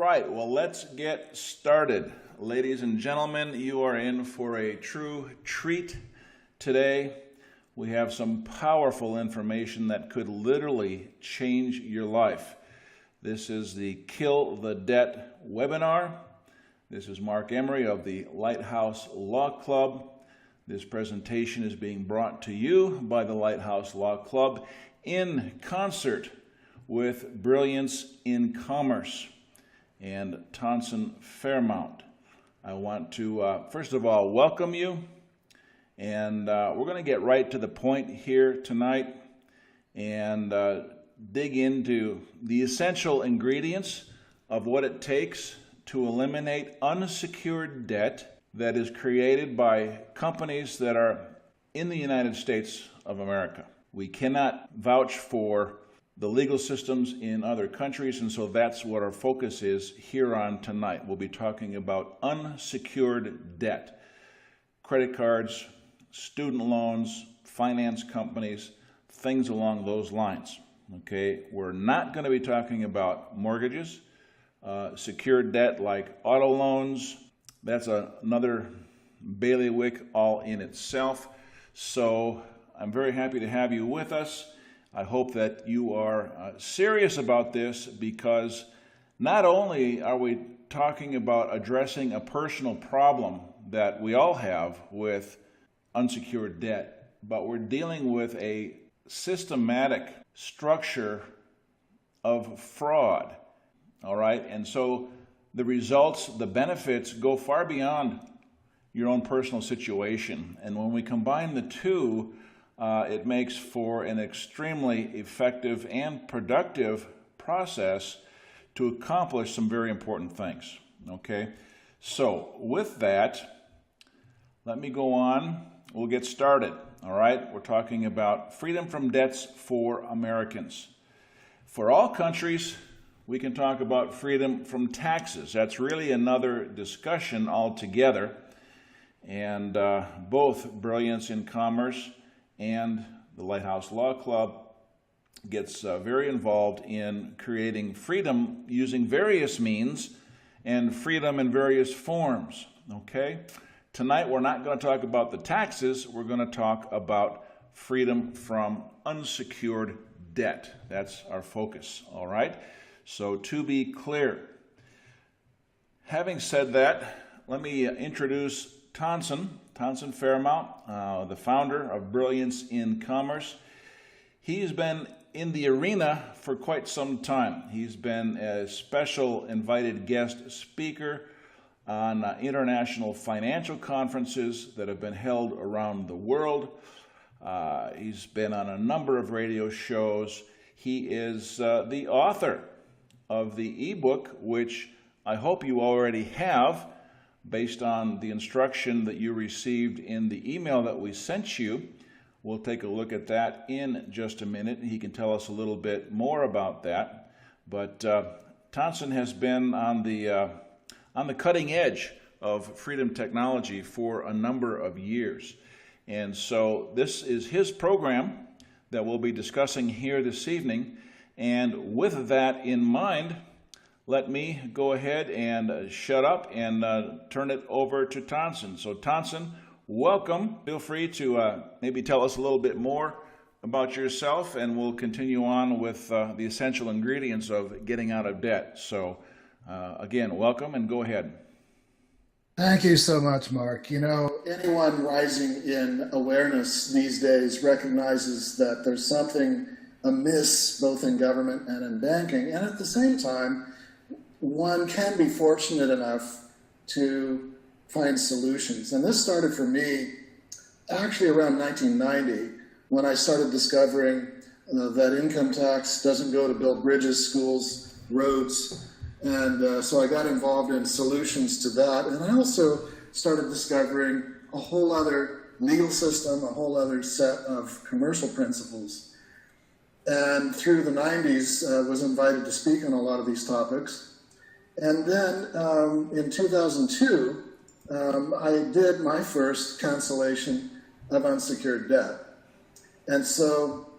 right, well, let's get started. Ladies and gentlemen, you are in for a true treat today. We have some powerful information that could literally change your life. This is the Kill the Debt webinar. This is Mark Emery of the Lighthouse Law Club. This presentation is being brought to you by the Lighthouse Law Club in concert with Brilliance in Commerce and Tonson Fairmount. I want to, first of all, welcome you. And we're going to get right to the point here tonight and dig into the essential ingredients of what it takes to eliminate unsecured debt that is created by companies that are in the United States of America. We cannot vouch for the legal systems in other countries, and so that's what our focus is here on tonight. We'll be talking about unsecured debt, credit cards, student loans, finance companies, things along those lines. Okay, we're not going to be talking about mortgages, secured debt like auto loans. That's another bailiwick all in itself. So I'm very happy to have you with us. I hope that you are serious about this, because not only are we talking about addressing a personal problem that we all have with unsecured debt, but we're dealing with a systematic structure of fraud. All right, and so the results, the benefits go far beyond your own personal situation. And when we combine the two, it makes for an extremely effective and productive process to accomplish some very important things. Okay, so with that, let me go on. We'll get started. All right, we're talking about freedom from debts for Americans. For all countries, we can talk about freedom from taxes. That's really another discussion altogether. And both Brilliance in Commerce and the Lighthouse Law Club gets very involved in creating freedom using various means and freedom in various forms. Okay? Tonight we're not going to talk about the taxes. We're going to talk about freedom from unsecured debt. That's our focus. All right? So to be clear, having said that, let me introduce Tonson Fairmount, the founder of Brilliance in Commerce. He's been in the arena for quite some time. He's been a special invited guest speaker on international financial conferences that have been held around the world. He's been on a number of radio shows. He is the author of the ebook, which I hope you already have, based on the instruction that you received in the email that we sent you. We'll take a look at that in just a minute. He can tell us a little bit more about that. But Tonson has been on the cutting edge of freedom technology for a number of years. And so this is his program that we'll be discussing here this evening. And with that in mind, let me go ahead and shut up and turn it over to Tonson. So Tonson, welcome. Feel free to maybe tell us a little bit more about yourself, and we'll continue on with the essential ingredients of getting out of debt. So again, welcome, and go ahead. Thank you so much, Mark. You know, anyone rising in awareness these days recognizes that there's something amiss both in government and in banking, and at the same time, one can be fortunate enough to find solutions. And this started for me actually around 1990, when I started discovering that income tax doesn't go to build bridges, schools, roads. And so I got involved in solutions to that. And I also started discovering a whole other legal system, a whole other set of commercial principles. And through the 90s, was invited to speak on a lot of these topics. And then in 2002, I did my first cancellation of unsecured debt. And so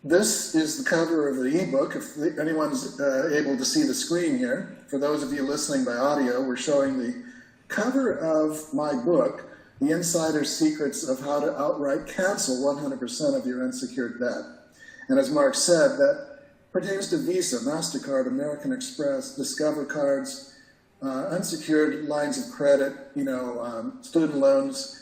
This is the cover of the ebook. If anyone's able to see the screen here, for those of you listening by audio, we're showing the cover of my book, The Insider Secrets of How to Outright Cancel 100% of Your Unsecured Debt. And as Mark said, that pertains to Visa, MasterCard, American Express, Discover cards, unsecured lines of credit, student loans,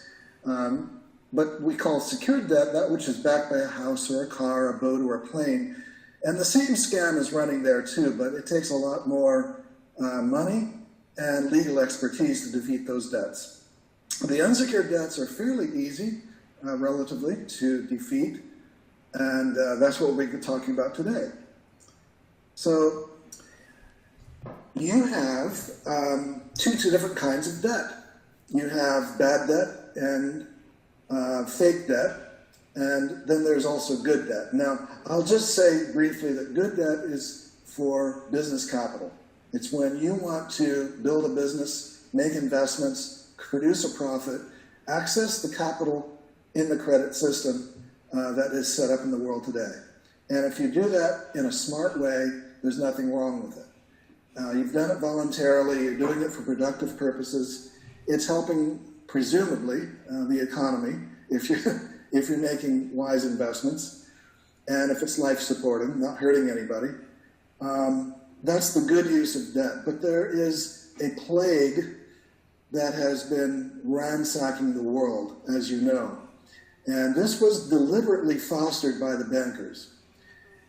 but we call secured debt that which is backed by a house or a car, a boat, or a plane. And the same scam is running there too, but it takes a lot more money and legal expertise to defeat those debts. The unsecured debts are fairly easy, relatively, to defeat, and that's what we'll be talking about today. So you have two different kinds of debt. You have bad debt and fake debt, and then there's also good debt. Now, I'll just say briefly that good debt is for business capital. It's when you want to build a business, make investments, produce a profit, access the capital in the credit system that is set up in the world today. And if you do that in a smart way, there's nothing wrong with it. You've done it voluntarily, you're doing it for productive purposes. It's helping, presumably, the economy if you're making wise investments, and if it's life-supporting, not hurting anybody. That's the good use of debt. But there is a plague that has been ransacking the world, as you know. And this was deliberately fostered by the bankers.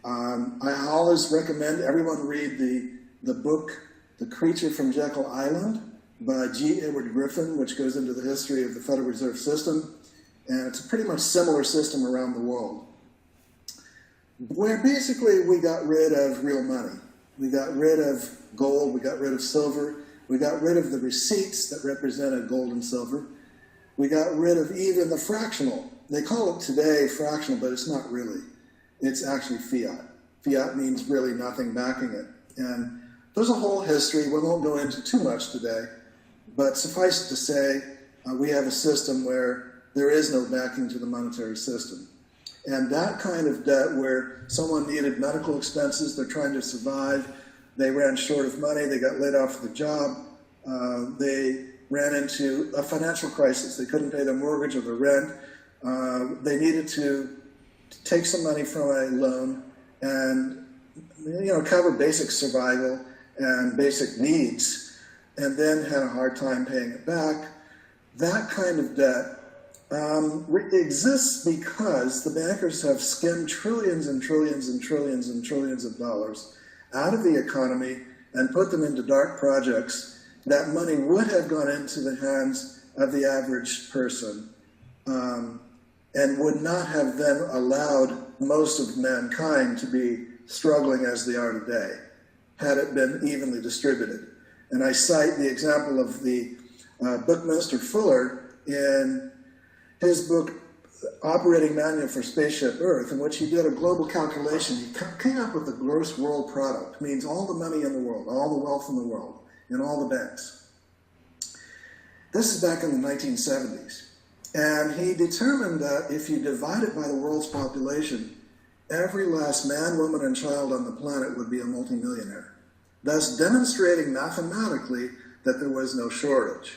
I always recommend everyone read the book, The Creature from Jekyll Island, by G. Edward Griffin, which goes into the history of the Federal Reserve System. And it's a pretty much similar system around the world, where basically we got rid of real money. We got rid of gold, we got rid of silver, we got rid of the receipts that represented gold and silver. We got rid of even the fractional. They call it today fractional, but it's not really. It's actually fiat. Fiat means really nothing backing it. And there's a whole history. We won't go into too much today, but suffice it to say, we have a system where there is no backing to the monetary system. And that kind of debt where someone needed medical expenses, they're trying to survive, they ran short of money, they got laid off the job, they ran into a financial crisis, they couldn't pay their mortgage or their rent, they needed to take some money from a loan and cover basic survival and basic needs, and then had a hard time paying it back. That kind of debt exists because the bankers have skimmed trillions and trillions and trillions and trillions of dollars out of the economy and put them into dark projects that money would have gone into the hands of the average person and would not have then allowed most of mankind to be struggling as they are today, had it been evenly distributed. And I cite the example of the Buckminster Fuller in his book, Operating Manual for Spaceship Earth, in which he did a global calculation. He came up with the gross world product, means all the money in the world, all the wealth in the world, in all the banks. This is back in the 1970s. And he determined that if you divide it by the world's population, every last man, woman, and child on the planet would be a multimillionaire, thus demonstrating mathematically that there was no shortage.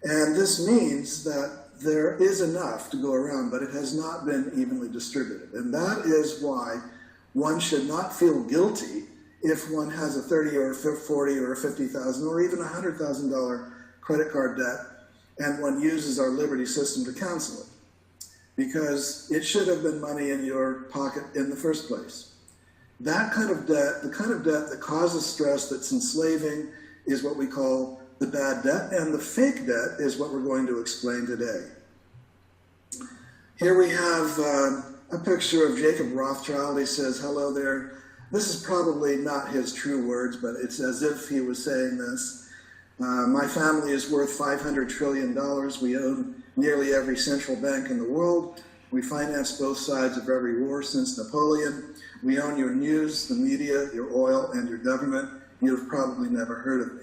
And this means that there is enough to go around, but it has not been evenly distributed. And that is why one should not feel guilty if one has a $30 or a $40 or a $50,000 or even a $100,000 credit card debt and one uses our Liberty system to cancel it, because it should have been money in your pocket in the first place. That kind of debt, the kind of debt that causes stress, that's enslaving, is what we call the bad debt, and the fake debt is what we're going to explain today. Here we have a picture of Jacob Rothschild. He says, "Hello there." This is probably not his true words, but it's as if he was saying this. My family is worth $500 trillion. We own nearly every central bank in the world. We finance both sides of every war since Napoleon. We own your news, the media, your oil, and your government. You've probably never heard of me.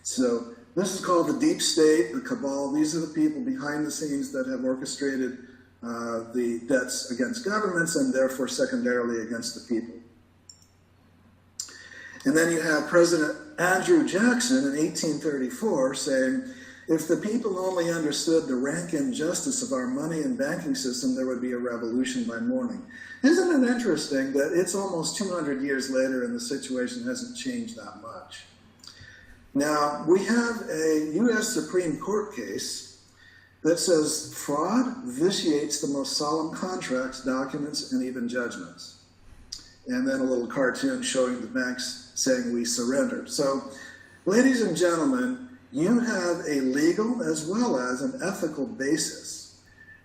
So this is called the deep state, the cabal. These are the people behind the scenes that have orchestrated the debts against governments and therefore secondarily against the people. And then you have President Andrew Jackson in 1834 saying, if the people only understood the rank injustice of our money and banking system, there would be a revolution by morning. Isn't it interesting that it's almost 200 years later and the situation hasn't changed that much? Now, we have a U.S. Supreme Court case that says fraud vitiates the most solemn contracts, documents, and even judgments. And then a little cartoon showing the banks saying we surrender. So, ladies and gentlemen, you have a legal as well as an ethical basis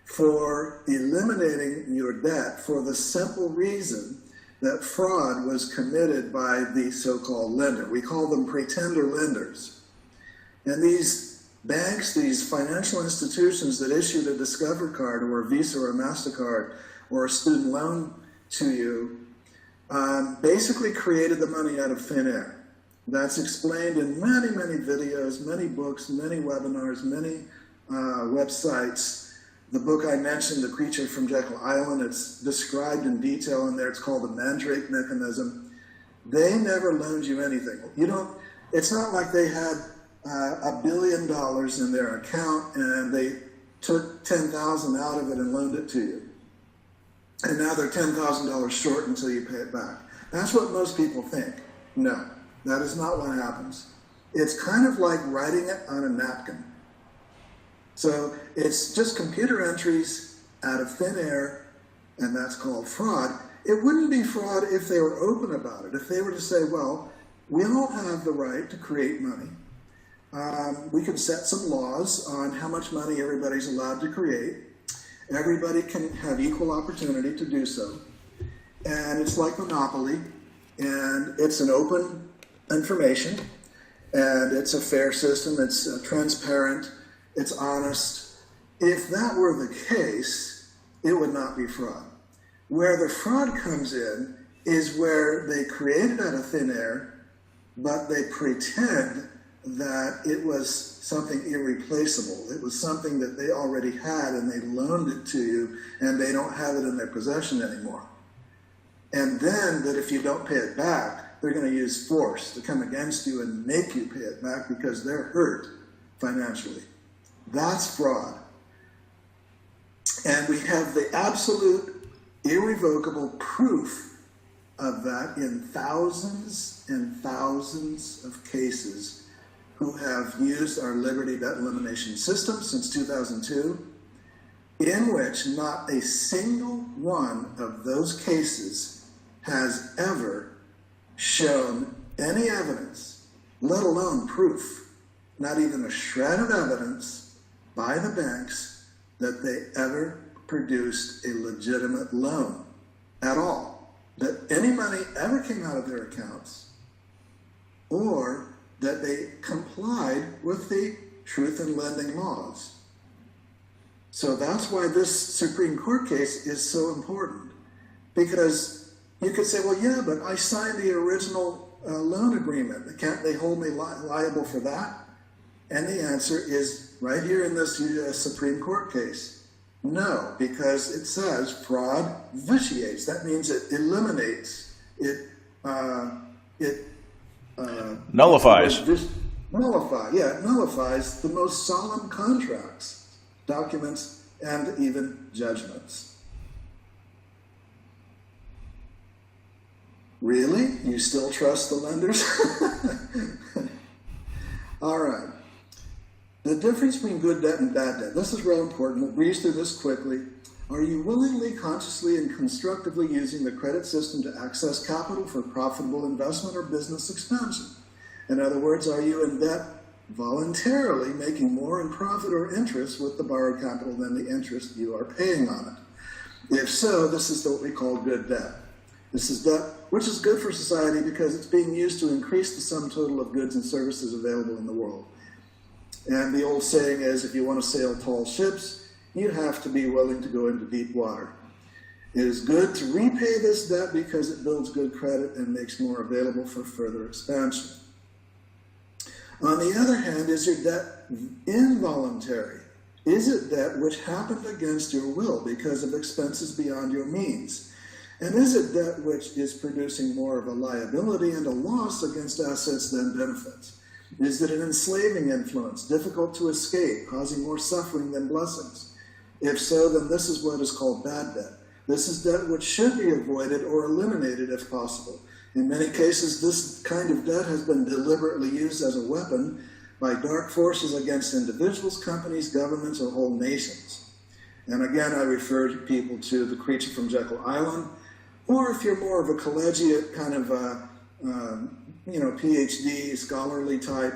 for eliminating your debt for the simple reason that fraud was committed by the so-called lender. We call them pretender lenders. And these banks, these financial institutions that issued a Discover card or a Visa or a MasterCard or a student loan to you basically created the money out of thin air. That's explained in many, many videos, many books, many webinars, many websites. The book I mentioned, The Creature from Jekyll Island, it's described in detail in there. It's called the Mandrake Mechanism. They never loaned you anything. It's not like they had $1 billion in their account and they took $10,000 out of it and loaned it to you. And now they're $10,000 short until you pay it back. That's what most people think. No, that is not what happens. It's kind of like writing it on a napkin. So it's just computer entries out of thin air, and that's called fraud. It wouldn't be fraud if they were open about it. If they were to say, well, we all have the right to create money. We can set some laws on how much money everybody's allowed to create. Everybody can have equal opportunity to do so. And it's like Monopoly, and it's an open information, and it's a fair system, it's transparent, it's honest. If that were the case, it would not be fraud. Where the fraud comes in is where they create it out of thin air, but they pretend that it was something irreplaceable. It was something that they already had and they loaned it to you and they don't have it in their possession anymore. And then that if you don't pay it back, they're going to use force to come against you and make you pay it back because they're hurt financially. That's fraud. And we have the absolute irrevocable proof of that in thousands and thousands of cases who have used our Liberty Debt Elimination System since 2002, in which not a single one of those cases has ever shown any evidence, let alone proof, not even a shred of evidence by the banks that they ever produced a legitimate loan at all, that any money ever came out of their accounts, or that they complied with the truth in lending laws. So that's why this Supreme Court case is so important, because you could say, well, yeah, but I signed the original loan agreement. Can't they hold me liable for that? And the answer is right here in this U.S. Supreme Court case. No, because it says fraud vitiates. That means it eliminates, it nullifies. It nullifies the most solemn contracts, documents, and even judgments. Really? You still trust the lenders? All right. The difference between good debt and bad debt. This is real important. We'll breeze through this quickly. Are you willingly, consciously, and constructively using the credit system to access capital for profitable investment or business expansion? In other words, are you in debt voluntarily, making more in profit or interest with the borrowed capital than the interest you are paying on it? If so, this is what we call good debt. This is debt which is good for society because it's being used to increase the sum total of goods and services available in the world. And the old saying is, if you want to sail tall ships, you have to be willing to go into deep water. It is good to repay this debt because it builds good credit and makes more available for further expansion. On the other hand, is your debt involuntary? Is it debt which happened against your will because of expenses beyond your means? And is it debt which is producing more of a liability and a loss against assets than benefits? Is it an enslaving influence, difficult to escape, causing more suffering than blessings? If so, then this is what is called bad debt. This is debt which should be avoided or eliminated if possible. In many cases, this kind of debt has been deliberately used as a weapon by dark forces against individuals, companies, governments, or whole nations. And again, I refer people to The Creature from Jekyll Island, or if you're more of a collegiate kind of PhD, scholarly type,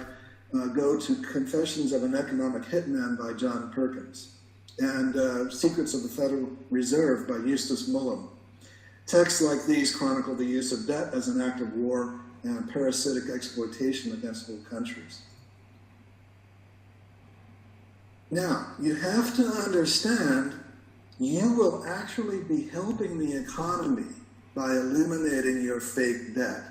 go to Confessions of an Economic Hitman by John Perkins, and Secrets of the Federal Reserve by Eustace Mullum. Texts like these chronicle the use of debt as an act of war and parasitic exploitation against whole countries. Now, you have to understand, you will actually be helping the economy by eliminating your fake debt.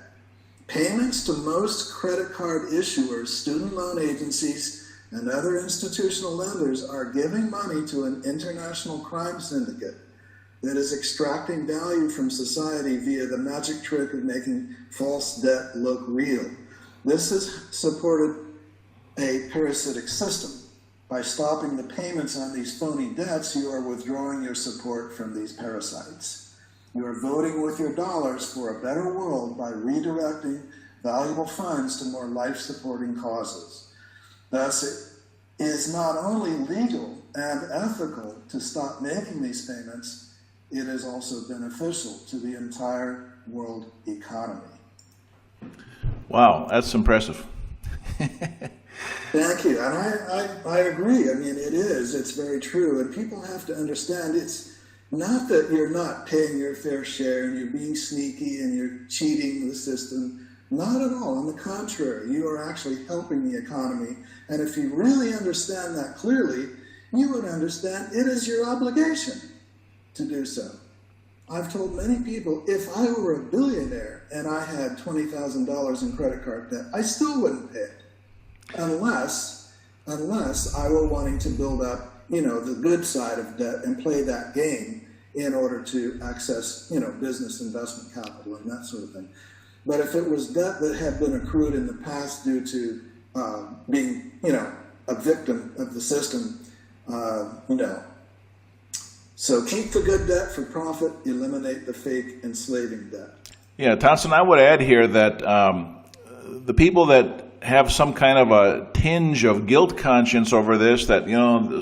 Payments to most credit card issuers, student loan agencies, and other institutional lenders are giving money to an international crime syndicate that is extracting value from society via the magic trick of making false debt look real. This has supported a parasitic system. By stopping the payments on these phony debts, you are withdrawing your support from these parasites. You are voting with your dollars for a better world by redirecting valuable funds to more life-supporting causes. Thus, it is not only legal and ethical to stop making these payments, it is also beneficial to the entire world economy. Wow, that's impressive. Thank you, and I agree. I mean, it is. It's very true, and people have to understand it's not that you're not paying your fair share and you're being sneaky and you're cheating the system. Not at all. On the contrary, you are actually helping the economy, and if you really understand that clearly, you would understand it is your obligation to do so. I've told many people, if I were a billionaire and I had $20,000 in credit card debt, I still wouldn't pay it. Unless I were wanting to build up, the good side of debt and play that game in order to access, business investment capital and that sort of thing. But if it was debt that had been accrued in the past due to being, a victim of the system, no. So keep the good debt for profit, eliminate the fake enslaving debt. Yeah, Townsend, I would add here that the people that have some kind of a tinge of guilt conscience over this, that,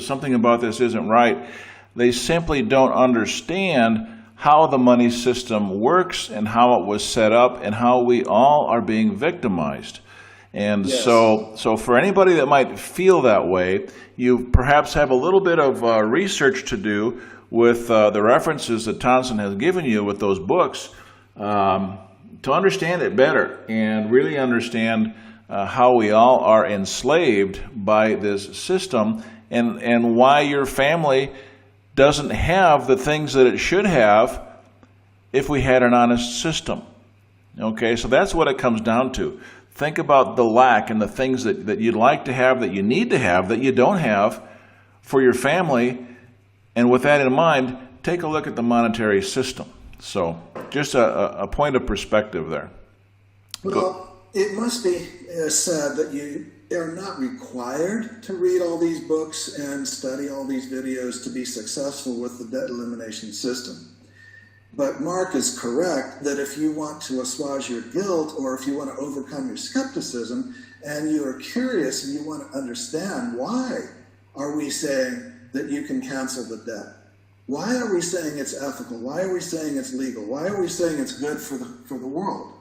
something about this isn't right, they simply don't understand how the money system works and how it was set up and how we all are being victimized. And yes. So for anybody that might feel that way, you perhaps have a little bit of research to do with the references that Townsend has given you with those books to understand it better and really understand how we all are enslaved by this system, and why your family doesn't have the things that it should have if we had an honest system. Okay, so that's what it comes down to. Think about the lack and the things that you'd like to have, that you need to have, that you don't have for your family. And with that in mind, take a look at the monetary system. So just a point of perspective there. Well, it must be said that you are not required to read all these books and study all these videos to be successful with the debt elimination system. But Mark is correct that if you want to assuage your guilt, or if you want to overcome your skepticism, and you are curious and you want to understand why are we saying that you can cancel the debt? Why are we saying it's ethical? Why are we saying it's legal? Why are we saying it's good for the world?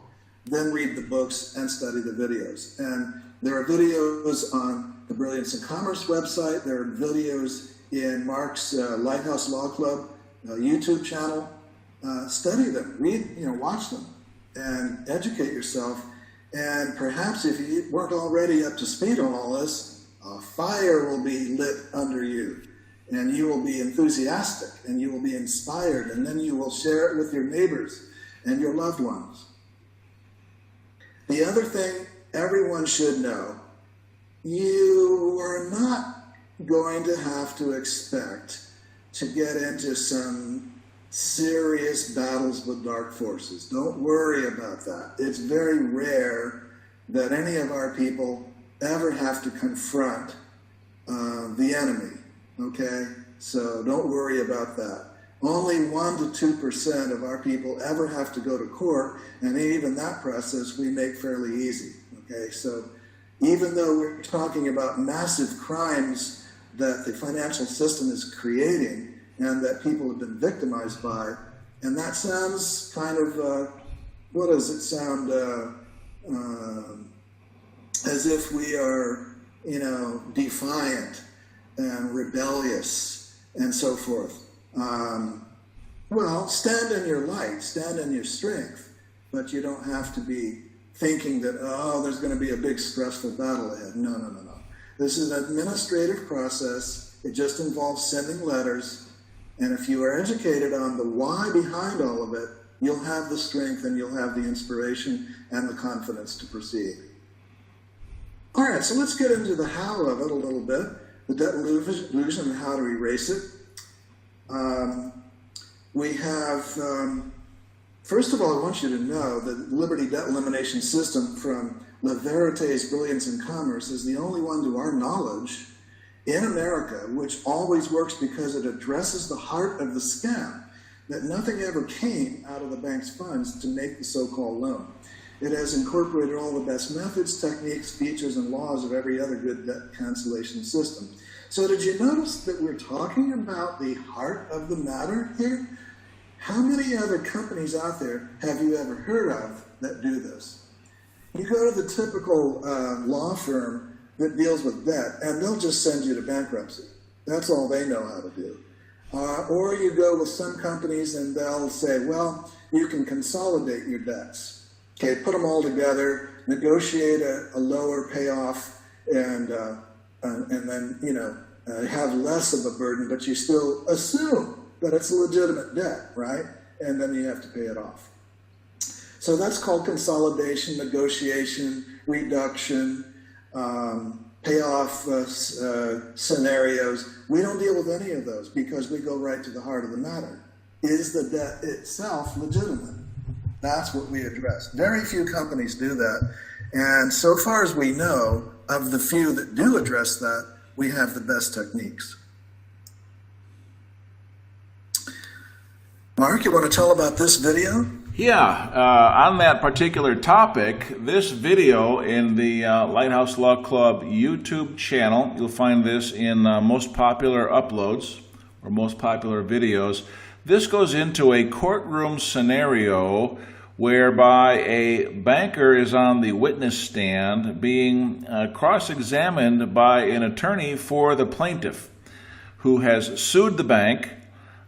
Then read the books and study the videos. And there are videos on the Brilliance in Commerce website. There are videos in Mark's Lighthouse Law Club YouTube channel. Study them, read, watch them, and educate yourself. And perhaps if you weren't already up to speed on all this, a fire will be lit under you, and you will be enthusiastic, and you will be inspired, and then you will share it with your neighbors and your loved ones. The other thing everyone should know, you are not going to have to expect to get into some serious battles with dark forces. Don't worry about that. It's very rare that any of our people ever have to confront the enemy, okay? So don't worry about that. Only 1 to 2% of our people ever have to go to court, and even that process we make fairly easy, okay? So even though we're talking about massive crimes that the financial system is creating and that people have been victimized by, and that sounds kind of, what does it sound, as if we are, you know, defiant and rebellious and so forth. Well, stand in your light, stand in your strength, but you don't have to be thinking that, oh, there's going to be a big stressful battle ahead. No, no, no, no. This is an administrative process. It just involves sending letters. And if you are educated on the why behind all of it, you'll have the strength and you'll have the inspiration and the confidence to proceed. All right, so let's get into the how of it a little bit, the debt illusion and how to erase it. We have, first of all, I want you to know that the Liberty Debt Elimination System from La Verité's Brilliance in Commerce is the only one to our knowledge in America which always works because it addresses the heart of the scam, that nothing ever came out of the bank's funds to make the so-called loan. It has incorporated all the best methods, techniques, features, and laws of every other good debt cancellation system. So did you notice that we're talking about the heart of the matter here? How many other companies out there have you ever heard of that do this? You go to the typical law firm that deals with debt, and they'll just send you to bankruptcy. That's all they know how to do. Or you go with some companies and they'll say, well, you can consolidate your debts. Okay, put them all together, negotiate a lower payoff, and then, you know, have less of a burden, but you still assume that it's a legitimate debt, right? And then you have to pay it off. So that's called consolidation, negotiation, reduction, payoff scenarios. We don't deal with any of those because we go right to the heart of the matter. Is the debt itself legitimate? That's what we address. Very few companies do that. And so far as we know, of the few that do address that, we have the best techniques. Mark, you want to tell about this video? Yeah, on that particular topic, this video in the Lighthouse Law Club YouTube channel, you'll find this in most popular uploads or most popular videos. This goes into a courtroom scenario whereby a banker is on the witness stand being cross-examined by an attorney for the plaintiff who has sued the bank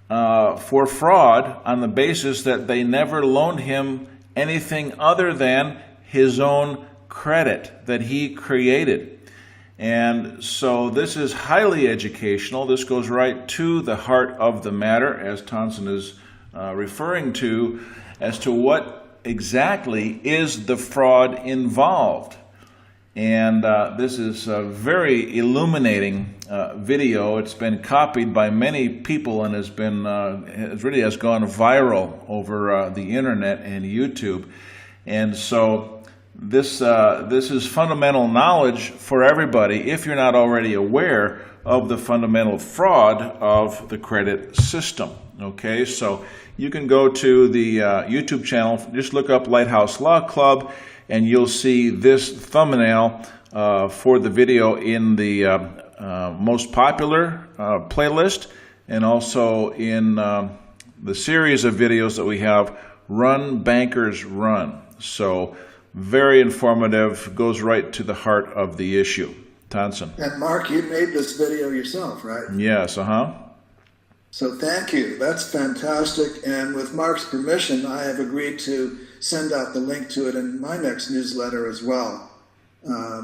for fraud on the basis that they never loaned him anything other than his own credit that he created. And so this is highly educational. This goes right to the heart of the matter, as Tonson is referring to, as to what exactly is the fraud involved. And this is a very illuminating video. It's been copied by many people and has been, it really has gone viral over the internet and YouTube. And so this is fundamental knowledge for everybody if you're not already aware of the fundamental fraud of the credit system. Okay, so you can go to the YouTube channel, just look up Lighthouse Law Club, and you'll see this thumbnail for the video in the most popular playlist, and also in the series of videos that we have, Run Bankers Run. So very informative, goes right to the heart of the issue. Tonson. And Mark, you made this video yourself, right? Yes, So thank you. That's fantastic. And with Mark's permission, I have agreed to send out the link to it in my next newsletter as well.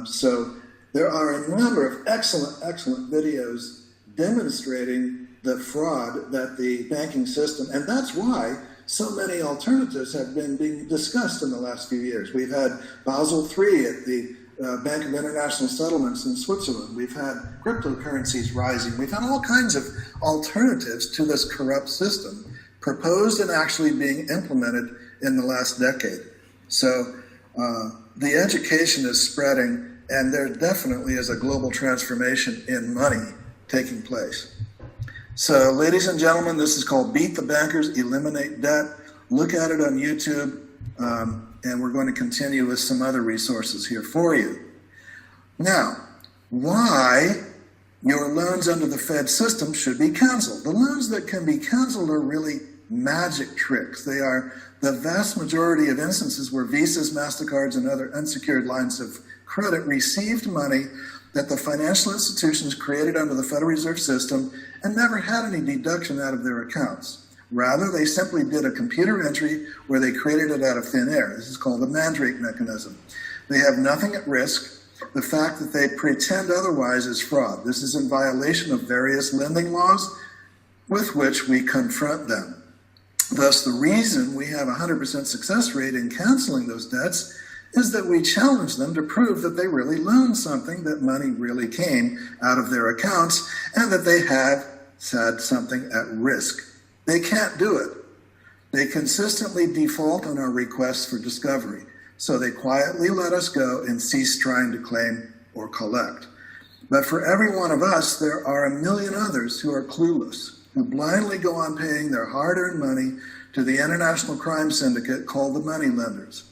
So there are a number of excellent videos demonstrating the fraud that the banking system, and that's why so many alternatives have been being discussed in the last few years. We've had Basel III at the Bank of International Settlements in Switzerland. We've had cryptocurrencies rising. We've had all kinds of alternatives to this corrupt system proposed and actually being implemented in the last decade. So the education is spreading, and there definitely is a global transformation in money taking place. So, ladies and gentlemen, this is called Beat the Bankers, Eliminate Debt. Look at it on YouTube, and we're going to continue with some other resources here for you. Now, why your loans under the Fed system should be canceled. The loans that can be canceled are really magic tricks. They are the vast majority of instances where Visas, MasterCards, and other unsecured lines of credit received money that the financial institutions created under the Federal Reserve System and never had any deduction out of their accounts. Rather, they simply did a computer entry where they created it out of thin air. This is called the Mandrake mechanism. They have nothing at risk. The fact that they pretend otherwise is fraud. This is in violation of various lending laws with which we confront them. Thus, the reason we have a 100% success rate in canceling those debts is that we challenge them to prove that they really loaned something, that money really came out of their accounts, and that they have had something at risk. They can't do it. They consistently default on our requests for discovery, so they quietly let us go and cease trying to claim or collect. But for every one of us, there are a million others who are clueless, who blindly go on paying their hard-earned money to the international crime syndicate called the money lenders.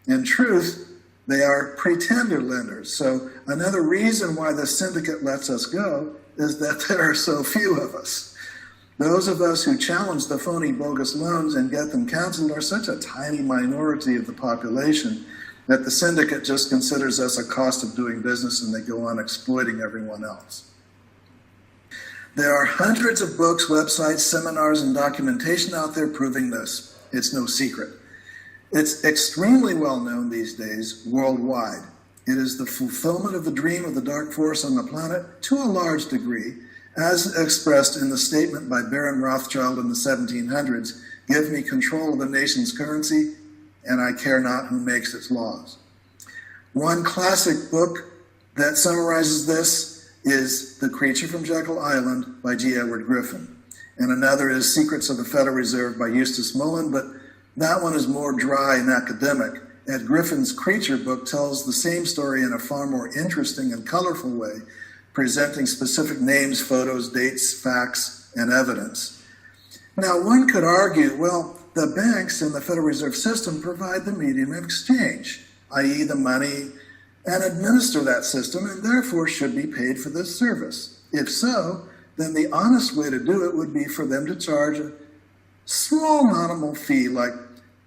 In truth, they are pretender lenders. So another reason why the syndicate lets us go is that there are so few of us. Those of us who challenge the phony, bogus loans and get them canceled are such a tiny minority of the population that the syndicate just considers us a cost of doing business, and they go on exploiting everyone else. There are hundreds of books, websites, seminars, and documentation out there proving this. It's no secret. It's extremely well known these days worldwide. It is the fulfillment of the dream of the dark force on the planet to a large degree, as expressed in the statement by Baron Rothschild in the 1700s, "Give me control of the nation's currency, and I care not who makes its laws." One classic book that summarizes this is The Creature from Jekyll Island by G. Edward Griffin. And another is Secrets of the Federal Reserve by Eustace Mullin, but that one is more dry and academic. Ed Griffin's Creature book tells the same story in a far more interesting and colorful way, presenting specific names, photos, dates, facts, and evidence. Now, one could argue, well, the banks in the Federal Reserve System provide the medium of exchange, i.e. the money, and administer that system, and therefore should be paid for this service. If so, then the honest way to do it would be for them to charge a small nominal fee, like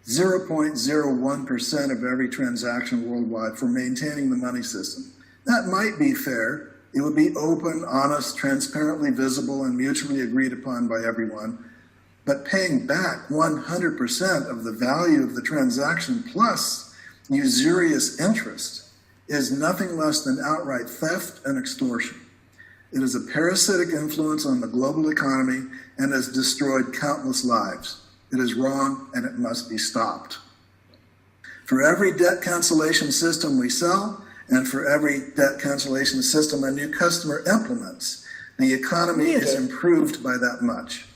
0.01% of every transaction worldwide, for maintaining the money system. That might be fair. It would be open, honest, transparently visible, and mutually agreed upon by everyone. But paying back 100% of the value of the transaction plus usurious interest is nothing less than outright theft and extortion. It is a parasitic influence on the global economy and has destroyed countless lives. It is wrong, and it must be stopped. For every debt cancellation system we sell, and for every debt cancellation system a new customer implements, the economy is improved by that much.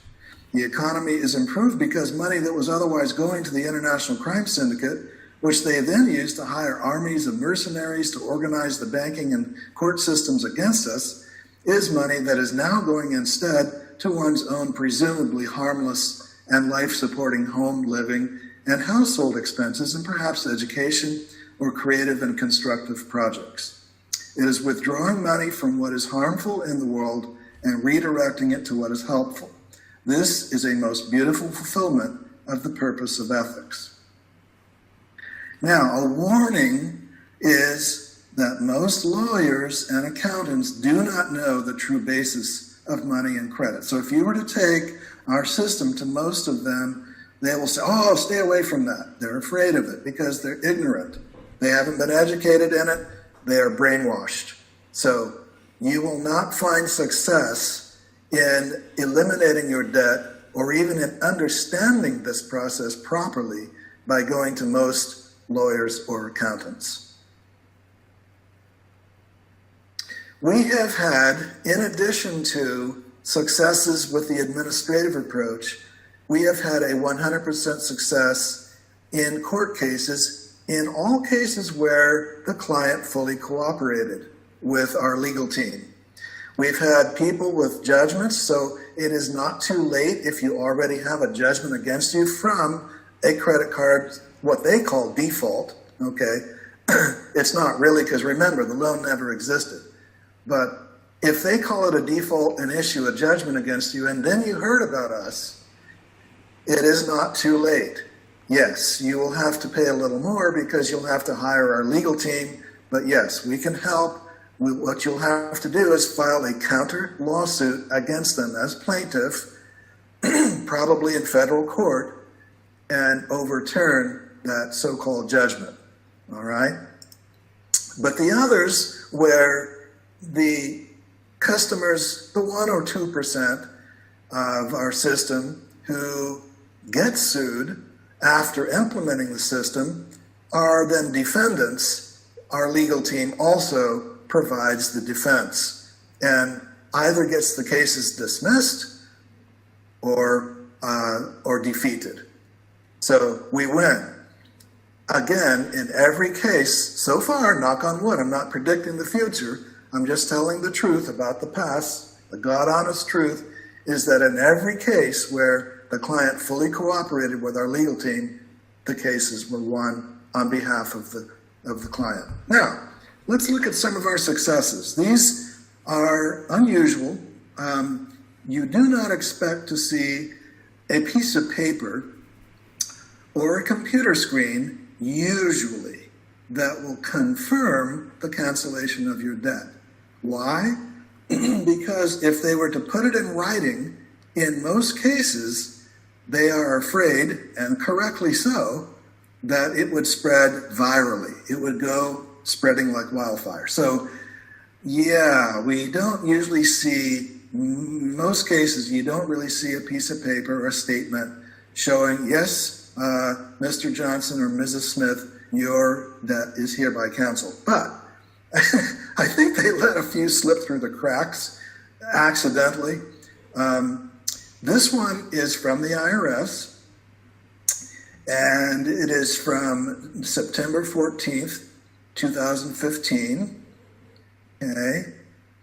The economy is improved because money that was otherwise going to the international crime syndicate, which they then use to hire armies of mercenaries to organize the banking and court systems against us, is money that is now going instead to one's own presumably harmless and life-supporting home, living, and household expenses, and perhaps education or creative and constructive projects. It is withdrawing money from what is harmful in the world and redirecting it to what is helpful. This is a most beautiful fulfillment of the purpose of ethics. Now, a warning is that most lawyers and accountants do not know the true basis of money and credit. So if you were to take our system to most of them, they will say, oh, stay away from that. They're afraid of it because they're ignorant. They haven't been educated in it. They are brainwashed. So you will not find success in eliminating your debt or even in understanding this process properly by going to most lawyers or accountants. We have had, in addition to successes with the administrative approach, we have had a 100% success in court cases, in all cases where the client fully cooperated with our legal team. We've had people with judgments, so it is not too late if you already have a judgment against you from a credit card, what they call default, okay? It's not really, because remember, the loan never existed. But if they call it a default and issue a judgment against you, and then you heard about us, it is not too late. Yes, you will have to pay a little more because you'll have to hire our legal team, but yes, we can help. What you'll have to do is file a counter lawsuit against them as plaintiff, probably in federal court, and overturn that so-called judgment, all right? But the others where the customers, the 1 or 2% of our system who get sued after implementing the system are then defendants, our legal team also provides the defense and either gets the cases dismissed or defeated. So we win. Again, in every case, so far, knock on wood, I'm not predicting the future, I'm just telling the truth about the past. The God-honest truth is that in every case where the client fully cooperated with our legal team, the cases were won on behalf of the client. Now, let's look at some of our successes. These are unusual. You do not expect to see a piece of paper or a computer screen, usually, that will confirm the cancellation of your debt. Why? Because if they were to put it in writing, in most cases, they are afraid, and correctly so, that it would spread virally. It would go spreading like wildfire. So, yeah, we don't usually see, in most cases, you don't really see a piece of paper or a statement showing, yes, Mr. Johnson or Mrs. Smith, your debt is hereby canceled. But I think they let a few slip through the cracks accidentally. This one is from the IRS, and it is from September 14th, 2015. Okay,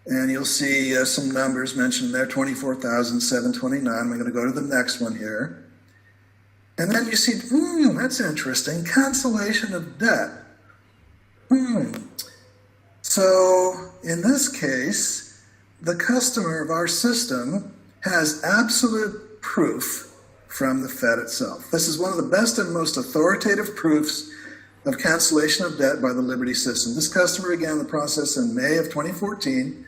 and you'll see some numbers mentioned there, 24,729. I'm going to go to the next one here. And then you see, that's interesting, cancellation of debt. So in this case, the customer of our system has absolute proof from the Fed itself. This is one of the best and most authoritative proofs of cancellation of debt by the Liberty System. This customer began the process in May of 2014,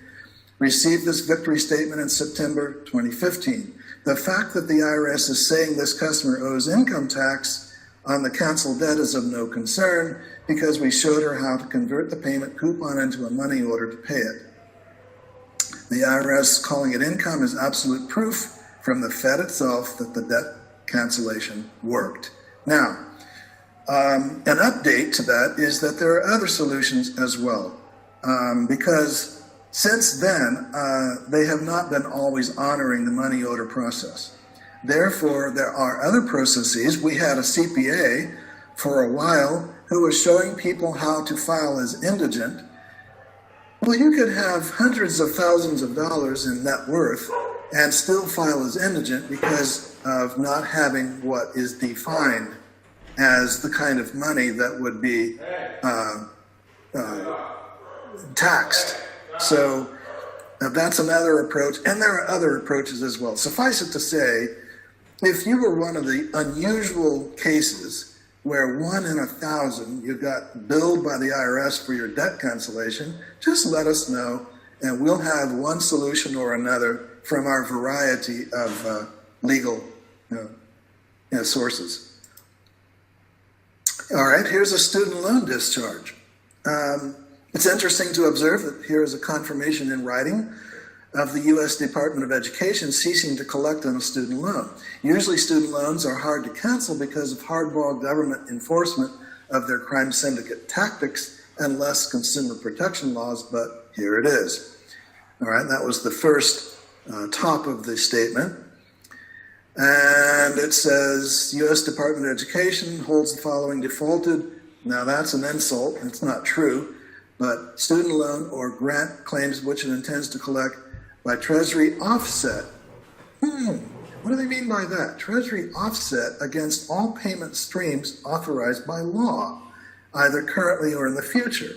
received this victory statement in September 2015. The fact that the IRS is saying this customer owes income tax on the canceled debt is of no concern because we showed her how to convert the payment coupon into a money order to pay it. The IRS calling it income is absolute proof from the Fed itself that the debt cancellation worked. Now, an update to that is that there are other solutions as well, because since then, they have not been always honoring the money order process. Therefore, there are other processes. We had a CPA for a while who was showing people how to file as indigent. Well, you could have hundreds of thousands of dollars in net worth and still file as indigent because of not having what is defined as the kind of money that would be taxed. So that's another approach, and there are other approaches as well. Suffice it to say, if you were one of the unusual cases where 1 in 1,000 you got billed by the IRS for your debt cancellation, just let us know, and we'll have one solution or another from our variety of legal sources. All right, here's a student loan discharge. It's interesting to observe that here is a confirmation in writing of the U.S. Department of Education ceasing to collect on a student loan. Usually student loans are hard to cancel because of hardball government enforcement of their crime syndicate tactics and less consumer protection laws, but here it is. All right, that was the first top of the statement. And it says, U.S. Department of Education holds the following defaulted. Now that's an insult, it's not true, but student loan or grant claims which it intends to collect by Treasury offset. What do they mean by that? Treasury offset against all payment streams authorized by law, either currently or in the future.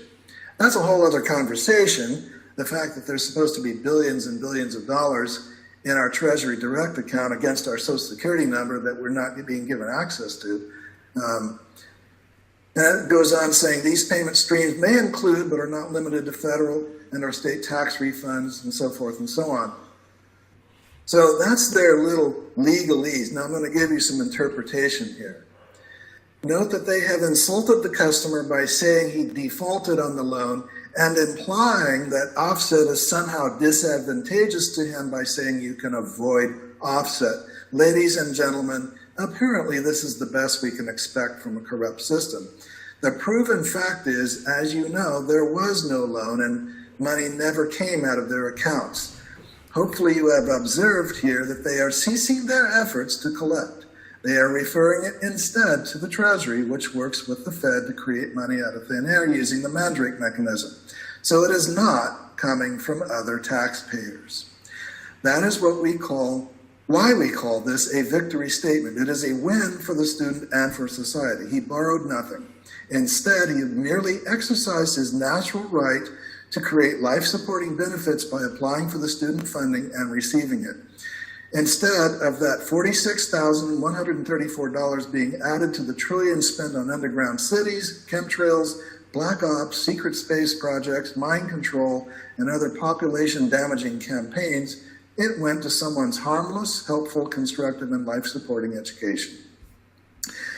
That's a whole other conversation. The fact that there's supposed to be billions and billions of dollars in our Treasury Direct account against our Social Security number that we're not being given access to. And it goes on saying these payment streams may include but are not limited to federal and or state tax refunds and so forth and so on. So that's their little legalese. Now I'm going to give you some interpretation here. Note that they have insulted the customer by saying he defaulted on the loan and implying that offset is somehow disadvantageous to him by saying you can avoid offset. Ladies and gentlemen, apparently this is the best we can expect from a corrupt system. The proven fact is, as you know, there was no loan and money never came out of their accounts. Hopefully you have observed here that they are ceasing their efforts to collect. They are referring it instead to the Treasury, which works with the Fed to create money out of thin air using the Mandrake mechanism. So it is not coming from other taxpayers. That is why we call this a victory statement. It is a win for the student and for society. He borrowed nothing. Instead, he merely exercised his natural right to create life-supporting benefits by applying for the student funding and receiving it. Instead of that $46,134 being added to the trillion spent on underground cities, chemtrails, black ops, secret space projects, mind control, and other population-damaging campaigns, it went to someone's harmless, helpful, constructive, and life-supporting education.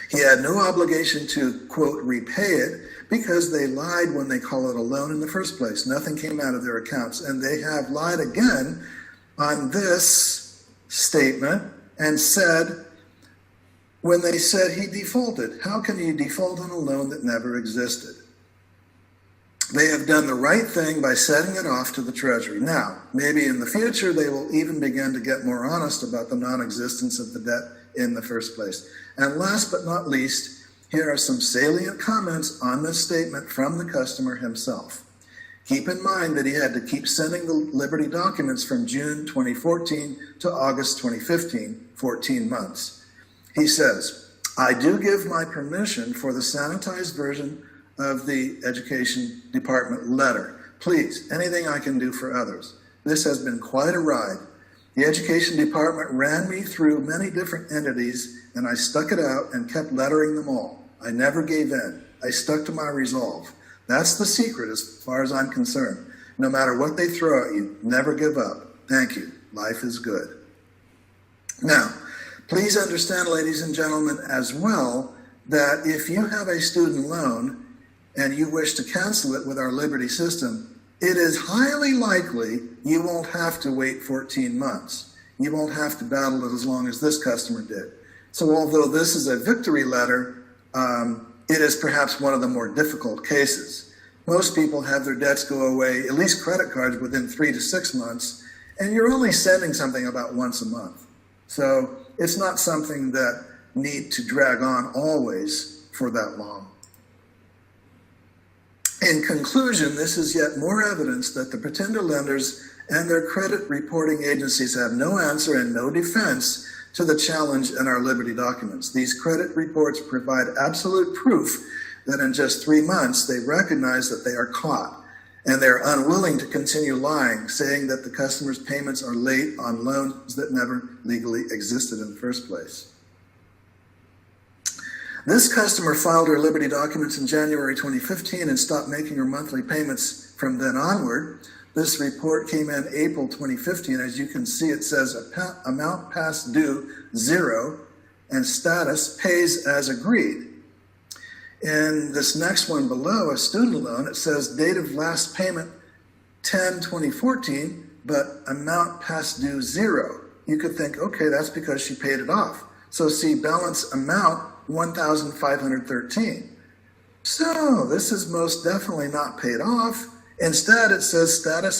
He had no obligation to, quote, repay it because they lied when they call it a loan in the first place. Nothing came out of their accounts, and they have lied again on this statement and said, when they said he defaulted, how can he default on a loan that never existed? They have done the right thing by setting it off to the Treasury. Now, maybe in the future they will even begin to get more honest about the non-existence of the debt in the first place. And last but not least, here are some salient comments on this statement from the customer himself. Keep in mind that he had to keep sending the Liberty documents from June 2014 to August 2015, 14 months. He says, I do give my permission for the sanitized version of the Education Department letter. Please, anything I can do for others. This has been quite a ride. The Education Department ran me through many different entities, and I stuck it out and kept lettering them all. I never gave in. I stuck to my resolve. That's the secret as far as I'm concerned. No matter what they throw at you, never give up. Thank you. Life is good. Now, please understand, ladies and gentlemen, as well, that if you have a student loan and you wish to cancel it with our Liberty system, it is highly likely you won't have to wait 14 months. You won't have to battle it as long as this customer did. So although this is a victory letter, it is perhaps one of the more difficult cases. Most people have their debts go away, at least credit cards, within 3 to 6 months, and you're only sending something about once a month. So it's not something that need to drag on always for that long. In conclusion, this is yet more evidence that the pretender lenders and their credit reporting agencies have no answer and no defense to the challenge in our Liberty documents. These credit reports provide absolute proof that in just 3 months they recognize that they are caught, and they're unwilling to continue lying, saying that the customer's payments are late on loans that never legally existed in the first place. This customer filed her Liberty documents in January 2015 and stopped making her monthly payments from then onward. This report came in April 2015. As you can see, it says amount past due, 0, and status pays as agreed. In this next one below, a student loan, it says date of last payment 10/2014, but amount past due, 0. You could think, okay, that's because she paid it off. So see, balance amount $1,513. So this is most definitely not paid off. Instead, it says status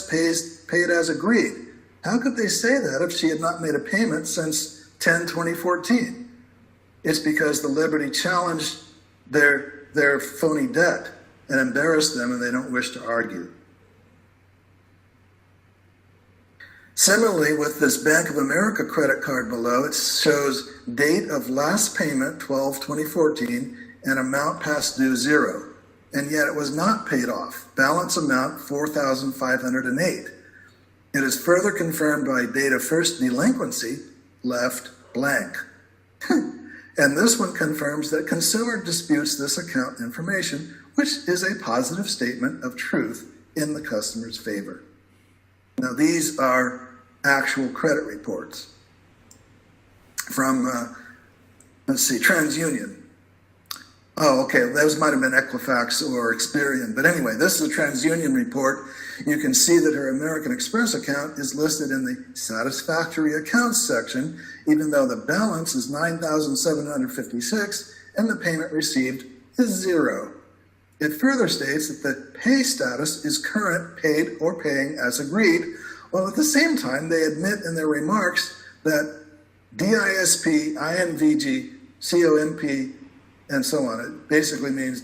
paid as agreed. How could they say that if she had not made a payment since 10/2014? It's because the Liberty challenged their phony debt and embarrassed them, and they don't wish to argue. Similarly, with this Bank of America credit card below, it shows date of last payment, 12/2014, and amount past due 0. And yet it was not paid off. Balance amount, $4,508. It is further confirmed by date of first delinquency, left blank. And this one confirms that consumer disputes this account information, which is a positive statement of truth in the customer's favor. Now, these are actual credit reports from, TransUnion. Oh, okay, those might have been Equifax or Experian. But anyway, this is a TransUnion report. You can see that her American Express account is listed in the satisfactory accounts section, even though the balance is $9,756 and the payment received is 0. It further states that the pay status is current, paid, or paying as agreed, while at the same time they admit in their remarks that DISP, INVG, COMP, and so on. It basically means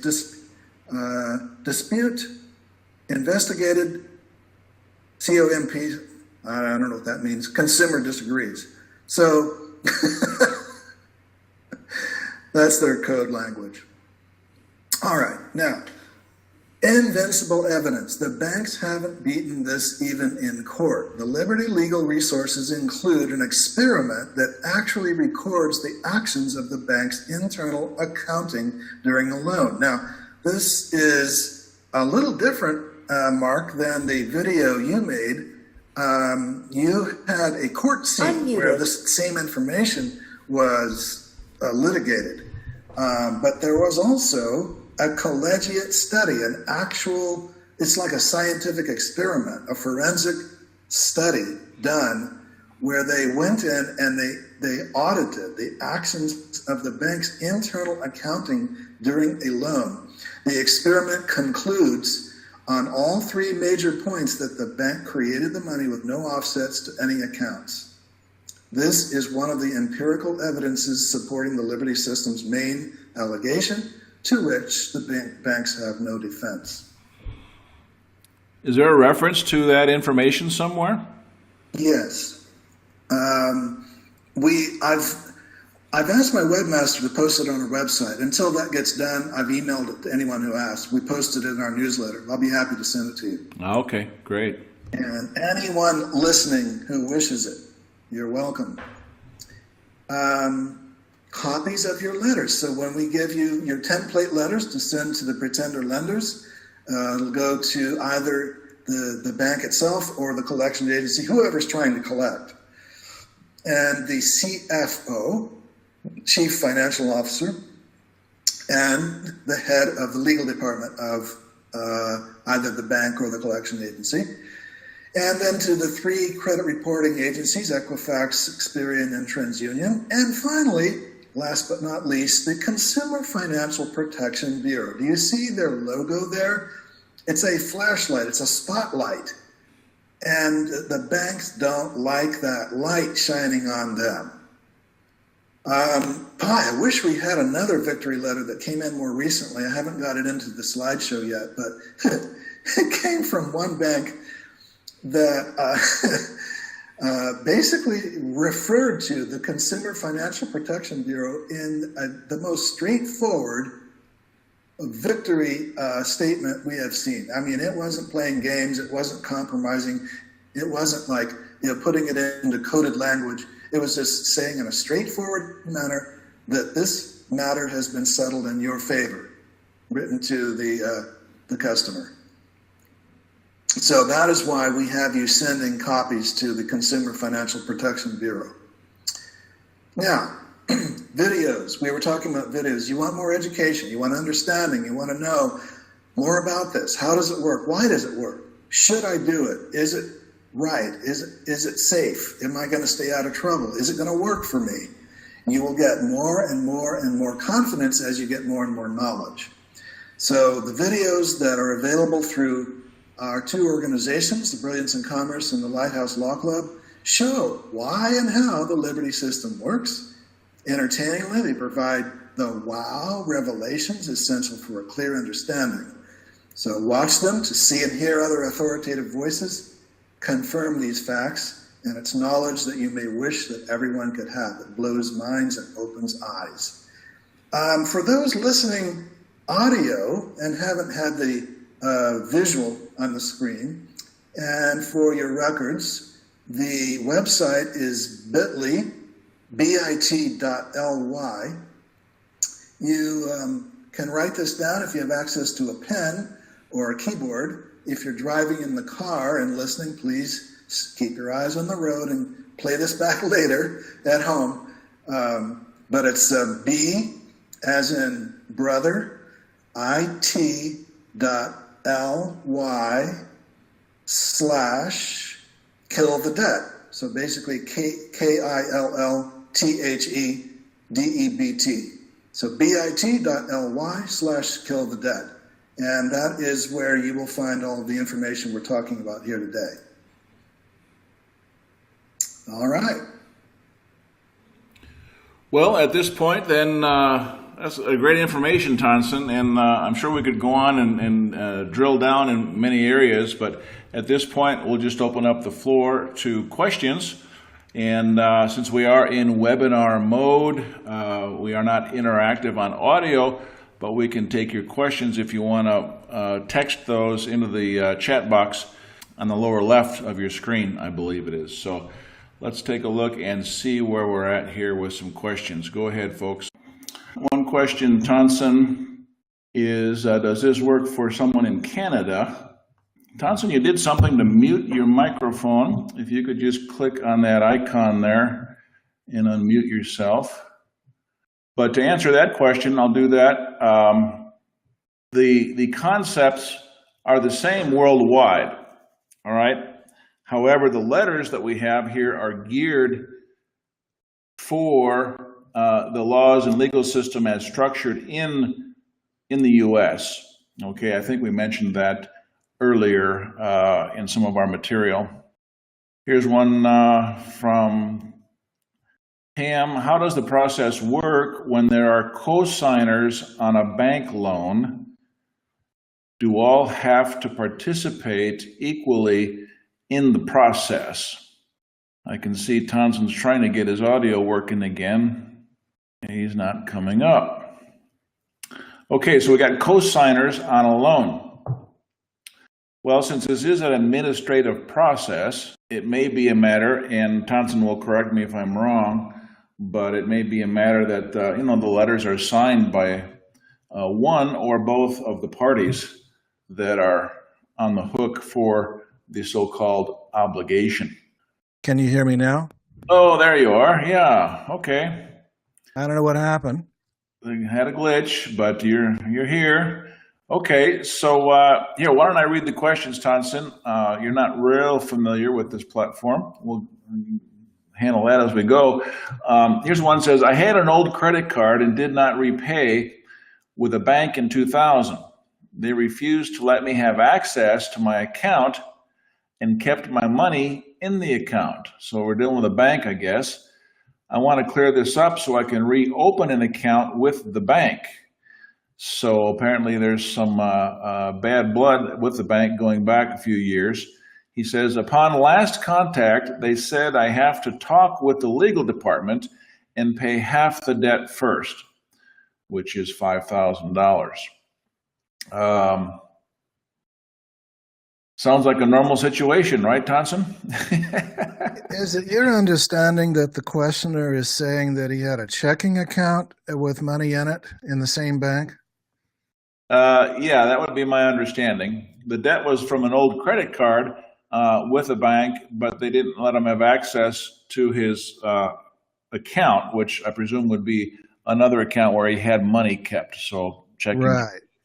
dispute, investigated, COMP, I don't know what that means, consumer disagrees. So that's their code language. All right, now, invincible evidence. The banks haven't beaten this even in court. The Liberty legal resources include an experiment that actually records the actions of the bank's internal accounting during a loan. Now, this is a little different, Mark, than the video you made. You had a court scene where this same information was litigated. But there was also a collegiate study, an actual, it's like a scientific experiment, a forensic study done where they went in and they audited the actions of the bank's internal accounting during a loan. The experiment concludes on all 3 major points that the bank created the money with no offsets to any accounts. This is one of the empirical evidences supporting the Liberty System's main allegation, to which the banks have no defense. Is there a reference to that information somewhere? Yes. I've asked my webmaster to post it on our website. Until that gets done, I've emailed it to anyone who asks. We posted it in our newsletter. I'll be happy to send it to you. Okay, great. And anyone listening who wishes it, you're welcome. Copies of your letters. So when we give you your template letters to send to the pretender lenders, it'll go to either the bank itself or the collection agency, whoever's trying to collect. And the CFO, Chief Financial Officer, and the head of the legal department of either the bank or the collection agency. And then to the 3 credit reporting agencies, Equifax, Experian, and TransUnion. And finally, last but not least, the Consumer Financial Protection Bureau. Do you see their logo there? It's a flashlight, it's a spotlight. And the banks don't like that light shining on them. I wish we had another victory letter that came in more recently. I haven't got it into the slideshow yet, but it came from one bank that basically referred to the Consumer Financial Protection Bureau in the most straightforward victory statement we have seen. I mean, it wasn't playing games. It wasn't compromising. It wasn't like, putting it into coded language. It was just saying in a straightforward manner that this matter has been settled in your favor, written to the customer. So that is why we have you sending copies to the Consumer Financial Protection Bureau. Now, videos. We were talking about videos. You want more education. You want understanding. You want to know more about this. How does it work? Why does it work? Should I do it? Is it right? Is it safe? Am I going to stay out of trouble? Is it going to work for me? You will get more and more and more confidence as you get more and more knowledge. So the videos that are available through Our two organizations, the Brilliance in Commerce and the Lighthouse Law Club, show why and how the Liberty System works. Entertainingly, they provide the wow revelations essential for a clear understanding. So watch them to see and hear other authoritative voices confirm these facts, and it's knowledge that you may wish that everyone could have, that blows minds and opens eyes. For those listening audio and haven't had the visual on the screen, and for your records, the website is bit.ly, bit.ly. You can write this down if you have access to a pen or a keyboard. If you're driving in the car and listening, please keep your eyes on the road and play this back later at home. But it's B as in brother, it.ly/kill the debt. So basically KILLTHEDEBT. So bit.ly/kill the debt. And that is where you will find all of the information we're talking about here today. All right. Well, at this point, then, that's a great information, Tonson, and I'm sure we could go on and drill down in many areas, but at this point, we'll just open up the floor to questions. And since we are in webinar mode, we are not interactive on audio, but we can take your questions if you want to text those into the chat box on the lower left of your screen, I believe it is. So let's take a look and see where we're at here with some questions. Go ahead, folks. One question, Tonson, is does this work for someone in Canada? Tonson, you did something to mute your microphone. If you could just click on that icon there and unmute yourself. But to answer that question, I'll do that. The concepts are the same worldwide, all right? However, the letters that we have here are geared for the laws and legal system as structured in the U.S. Okay, I think we mentioned that earlier in some of our material. Here's one from Pam. How does the process work when there are co-signers on a bank loan? Do all have to participate equally in the process? I can see Tonson's trying to get his audio working again. He's not coming up. Okay, so we got co-signers on a loan. Well, since this is an administrative process, it may be a matter, and Tonson will correct me if I'm wrong, but it may be a matter that, the letters are signed by one or both of the parties that are on the hook for the so-called obligation. Can you hear me now? Oh, there you are. Yeah, okay. I don't know what happened. I had a glitch, but you're here. Okay, so here, why don't I read the questions, Tonson? You're not real familiar with this platform. We'll handle that as we go. Here's one that says, I had an old credit card and did not repay with a bank in 2000. They refused to let me have access to my account and kept my money in the account. So we're dealing with a bank, I guess. I want to clear this up so I can reopen an account with the bank. So apparently there's some bad blood with the bank going back a few years. He says, upon last contact, they said I have to talk with the legal department and pay half the debt first, which is $5,000. Sounds like a normal situation, right, Tonson? Is it your understanding that the questioner is saying that he had a checking account with money in it in the same bank? Yeah, that would be my understanding. The debt was from an old credit card with a bank, but they didn't let him have access to his account, which I presume would be another account where he had money kept. So checking.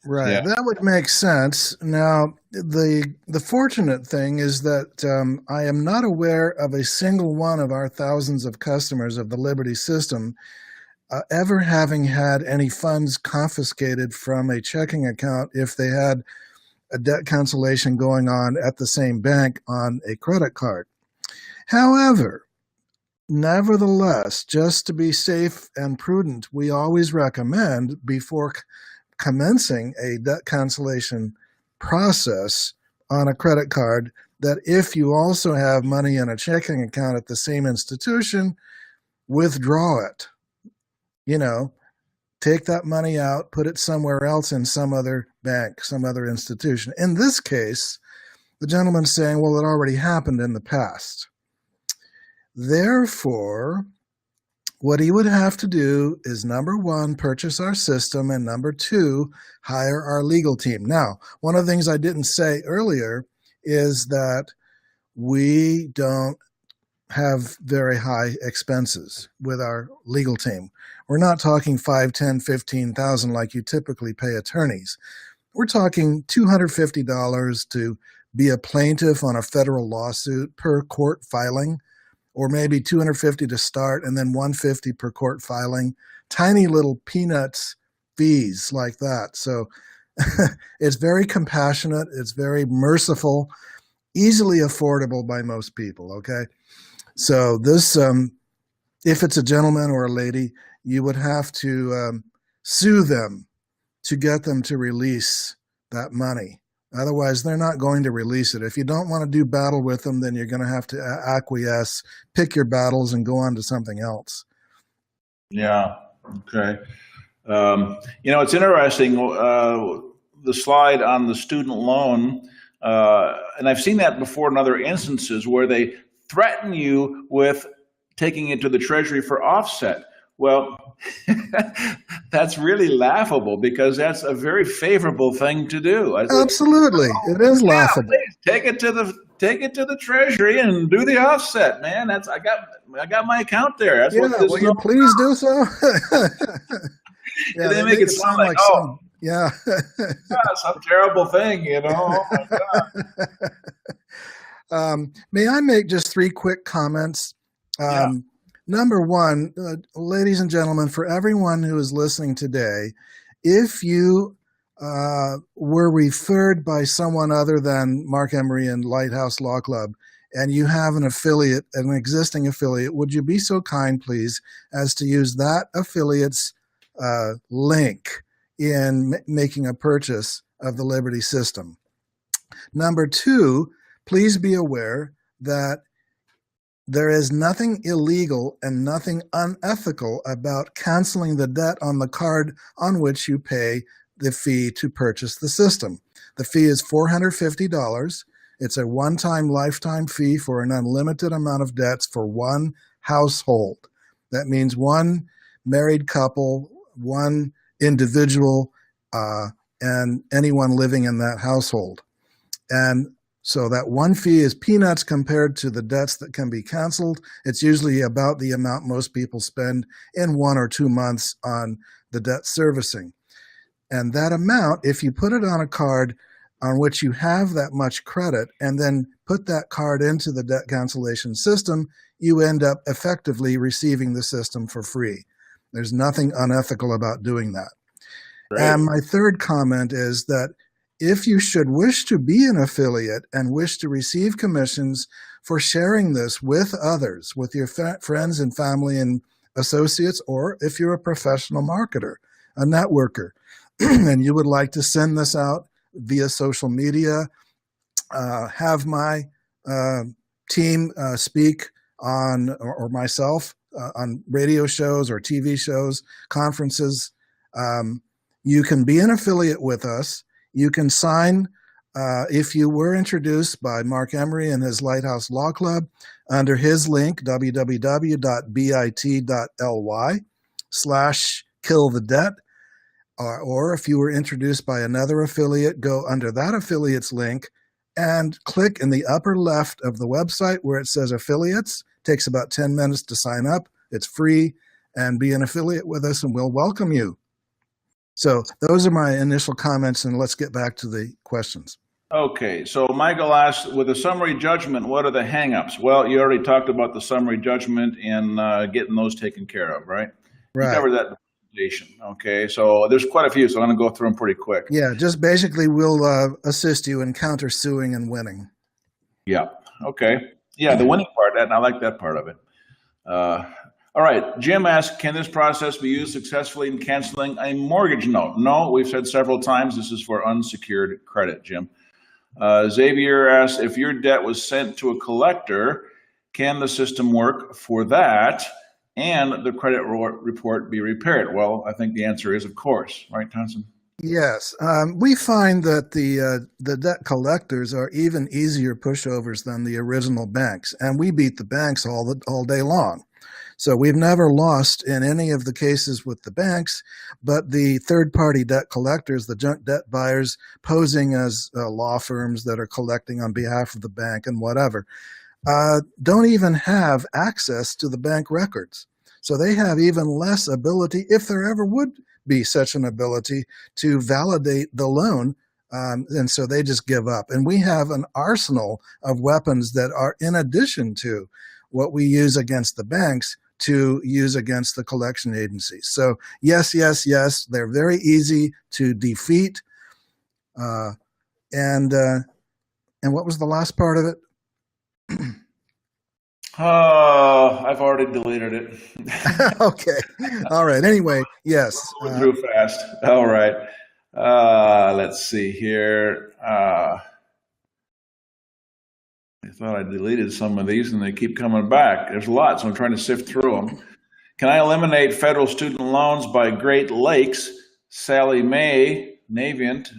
Right. Yeah. That would make sense. Now, the fortunate thing is that I am not aware of a single one of our thousands of customers of the Liberty system ever having had any funds confiscated from a checking account if they had a debt cancellation going on at the same bank on a credit card. However, nevertheless, just to be safe and prudent, we always recommend before commencing a debt cancellation process on a credit card that if you also have money in a checking account at the same institution, withdraw it. You know, take that money out, put it somewhere else in some other bank, some other institution. In this case, the gentleman's saying, well, it already happened in the past. Therefore, what he would have to do is, number one, purchase our system, and number two, hire our legal team. Now, one of the things I didn't say earlier is that we don't have very high expenses with our legal team. We're not talking 5, 10, 15,000 like you typically pay attorneys. We're talking $250 to be a plaintiff on a federal lawsuit per court filing, or maybe $250 to start and then $150 per court filing. Tiny little peanuts fees like that. So it's very compassionate. It's very merciful, easily affordable by most people. Okay. So this, if it's a gentleman or a lady, you would have to sue them to get them to release that money. Otherwise, they're not going to release it. If you don't want to do battle with them, then you're going to have to acquiesce, pick your battles, and go on to something else. Yeah. Okay. It's interesting, the slide on the student loan, and I've seen that before in other instances where they threaten you with taking it to the Treasury for offset. Well, that's really laughable because that's a very favorable thing to do. Absolutely, it is laughable. Take it to the Treasury and do the offset, man. I got my account there. That's what this will you please do so? Yeah, they make it sound like some terrible thing, Oh my God. May I make just 3 quick comments? Number one, ladies and gentlemen, for everyone who is listening today, if you were referred by someone other than Mark Emery and Lighthouse Law Club, and you have an affiliate, an existing affiliate, would you be so kind, please, as to use that affiliate's link in making a purchase of the Liberty system? Number two, please be aware that there is nothing illegal and nothing unethical about canceling the debt on the card on which you pay the fee to purchase the system. The fee is $450. It's a one-time lifetime fee for an unlimited amount of debts for one household. That means one married couple, one individual, and anyone living in that household. And so that one fee is peanuts compared to the debts that can be canceled. It's usually about the amount most people spend in 1 or 2 months on the debt servicing. And that amount, if you put it on a card on which you have that much credit and then put that card into the debt cancellation system, you end up effectively receiving the system for free. There's nothing unethical about doing that. Right. And my third comment is that if you should wish to be an affiliate and wish to receive commissions for sharing this with others, with your friends and family and associates, or if you're a professional marketer, a networker, and you would like to send this out via social media, have my team speak on, or myself, on radio shows or TV shows, conferences, you can be an affiliate with us. You can sign, if you were introduced by Mark Emery and his Lighthouse Law Club, under his link, www.bit.ly/killthedebt. Or if you were introduced by another affiliate, go under that affiliate's link and click in the upper left of the website where it says affiliates. It takes about 10 minutes to sign up. It's free, and be an affiliate with us and we'll welcome you. So those are my initial comments, and let's get back to the questions. Okay, so Michael asked, with a summary judgment, what are the hangups? Well, you already talked about the summary judgment and getting those taken care of, right? Right. You covered that. presentation. Okay, so there's quite a few, so I'm going to go through them pretty quick. Yeah, just basically we'll assist you in countersuing and winning. Yeah. Okay. Yeah, the winning part, and I like that part of it. All right. Jim asks, can this process be used successfully in canceling a mortgage note? No, we've said several times this is for unsecured credit, Jim. Xavier asks, if your debt was sent to a collector, can the system work for that and the credit report be repaired? Well, I think the answer is of course, right, Thompson? Yes, we find that the debt collectors are even easier pushovers than the original banks, and we beat the banks all day long. So we've never lost in any of the cases with the banks, but the third-party debt collectors, the junk debt buyers posing as law firms that are collecting on behalf of the bank and whatever, don't even have access to the bank records. So they have even less ability, if there ever would be such an ability, to validate the loan. And so they just give up. And we have an arsenal of weapons that are in addition to what we use against the banks to use against the collection agencies. So yes, yes, yes, they're very easy to defeat. And what was the last part of it? I've already deleted it. Okay. All right. Anyway, yes. Going through fast. All right. Let's see here. I thought I deleted some of these and they keep coming back. There's lots, so I'm trying to sift through them. Can I eliminate federal student loans by Great Lakes, Sally Mae, Navient,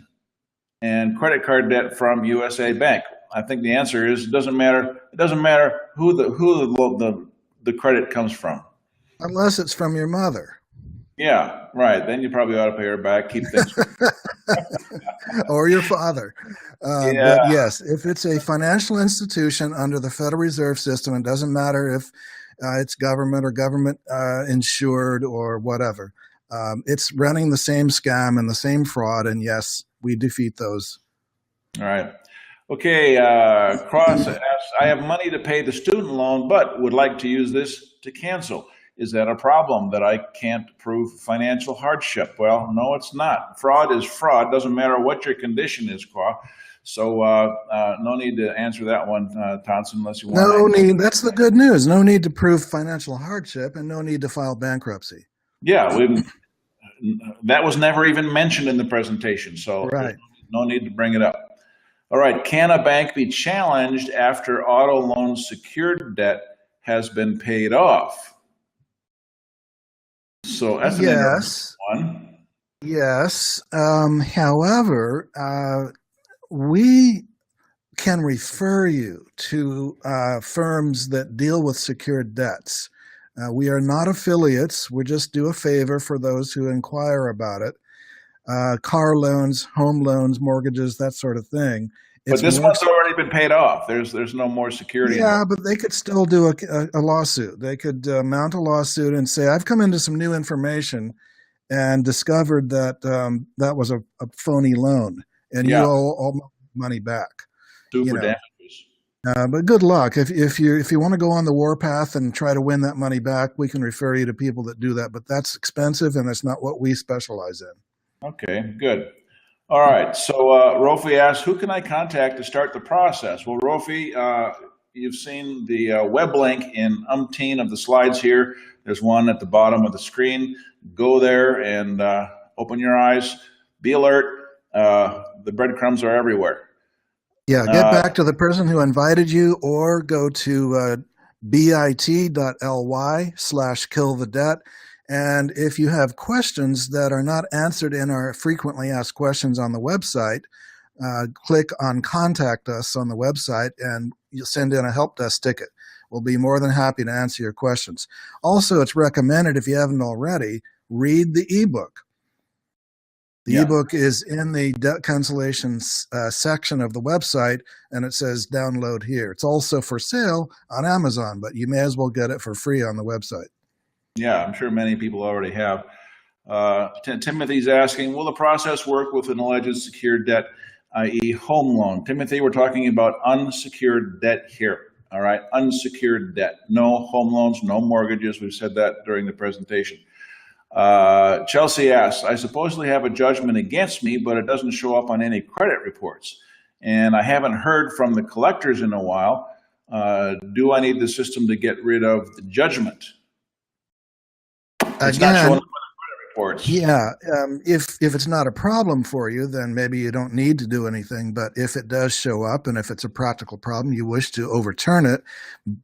and credit card debt from USA Bank? I think the answer is it doesn't matter. It doesn't matter who the credit comes from. Unless it's from your mother. Yeah, right. Then you probably ought to pay her back, keep things. Or your father. Yeah. But yes, if it's a financial institution under the Federal Reserve System, it doesn't matter if it's government or government insured or whatever. It's running the same scam and the same fraud, and yes, we defeat those. All right. Okay, Cross asks, I have money to pay the student loan, but would like to use this to cancel. Is that a problem that I can't prove financial hardship? Well, no, it's not. Fraud is fraud. Doesn't matter what your condition is, Cross. So no need to answer that one, Thompson, unless you want. No need. That's the good news. No need to prove financial hardship and no need to file bankruptcy. Yeah, that was never even mentioned in the presentation. So right. No need to bring it up. All right, can a bank be challenged after auto loan secured debt has been paid off? So that's an interesting one. Yes. However, we can refer you to firms that deal with secured debts. We are not affiliates. We just do a favor for those who inquire about it. Car loans, home loans, mortgages, that sort of thing. But this one's already been paid off. There's no more security. Yeah, but they could still do a lawsuit. They could mount a lawsuit and say, I've come into some new information and discovered that that was a phony loan, and you owe all money back. Super damages. But good luck. If you want to go on the warpath and try to win that money back, we can refer you to people that do that. But that's expensive, and that's not what we specialize in. Okay, good. All right, so Rofi asks, who can I contact to start the process? Well, Rofi, you've seen the web link in umpteen of the slides here. There's one at the bottom of the screen. Go there and open your eyes. Be alert. The breadcrumbs are everywhere. Yeah, get back to the person who invited you, or go to bit.ly/killthedebt. And if you have questions that are not answered in our frequently asked questions on the website, click on Contact Us on the website and you'll send in a help desk ticket. We'll be more than happy to answer your questions. Also, it's recommended, if you haven't already, read the ebook. The ebook is in the debt cancellation section of the website, and it says download here. It's also for sale on Amazon, but you may as well get it for free on the website. Yeah, I'm sure many people already have. Timothy's asking, will the process work with an alleged secured debt, i.e. home loan? Timothy, we're talking about unsecured debt here, all right? Unsecured debt, no home loans, no mortgages. We've said that during the presentation. Chelsea asks, I supposedly have a judgment against me, but it doesn't show up on any credit reports. And I haven't heard from the collectors in a while. Do I need the system to get rid of the judgment? It's not showing up on the credit reports. Yeah, if it's not a problem for you, then maybe you don't need to do anything. But if it does show up, and if it's a practical problem, you wish to overturn it,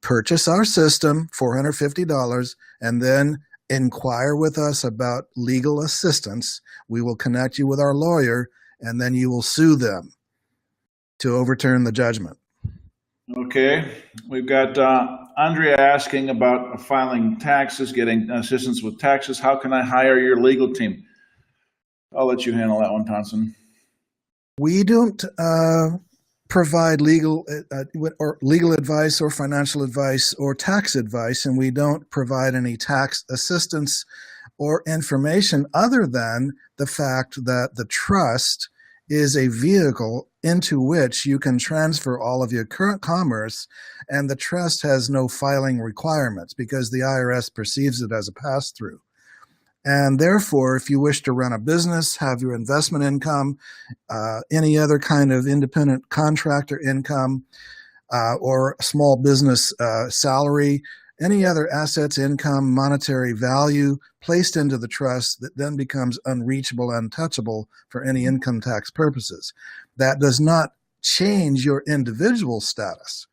purchase our system, $450, and then inquire with us about legal assistance. We will connect you with our lawyer, and then you will sue them to overturn the judgment. Okay, we've got Andrea asking about filing taxes, getting assistance with taxes. How can I hire your legal team? I'll let you handle that one, Tonson. We don't provide legal advice or financial advice or tax advice, and we don't provide any tax assistance or information other than the fact that the trust is a vehicle into which you can transfer all of your current commerce, and the trust has no filing requirements because the IRS perceives it as a pass-through. And therefore, if you wish to run a business, have your investment income, any other kind of independent contractor income, or small business salary, any other assets, income, monetary value placed into the trust that then becomes unreachable, untouchable for any income tax purposes. That does not change your individual status.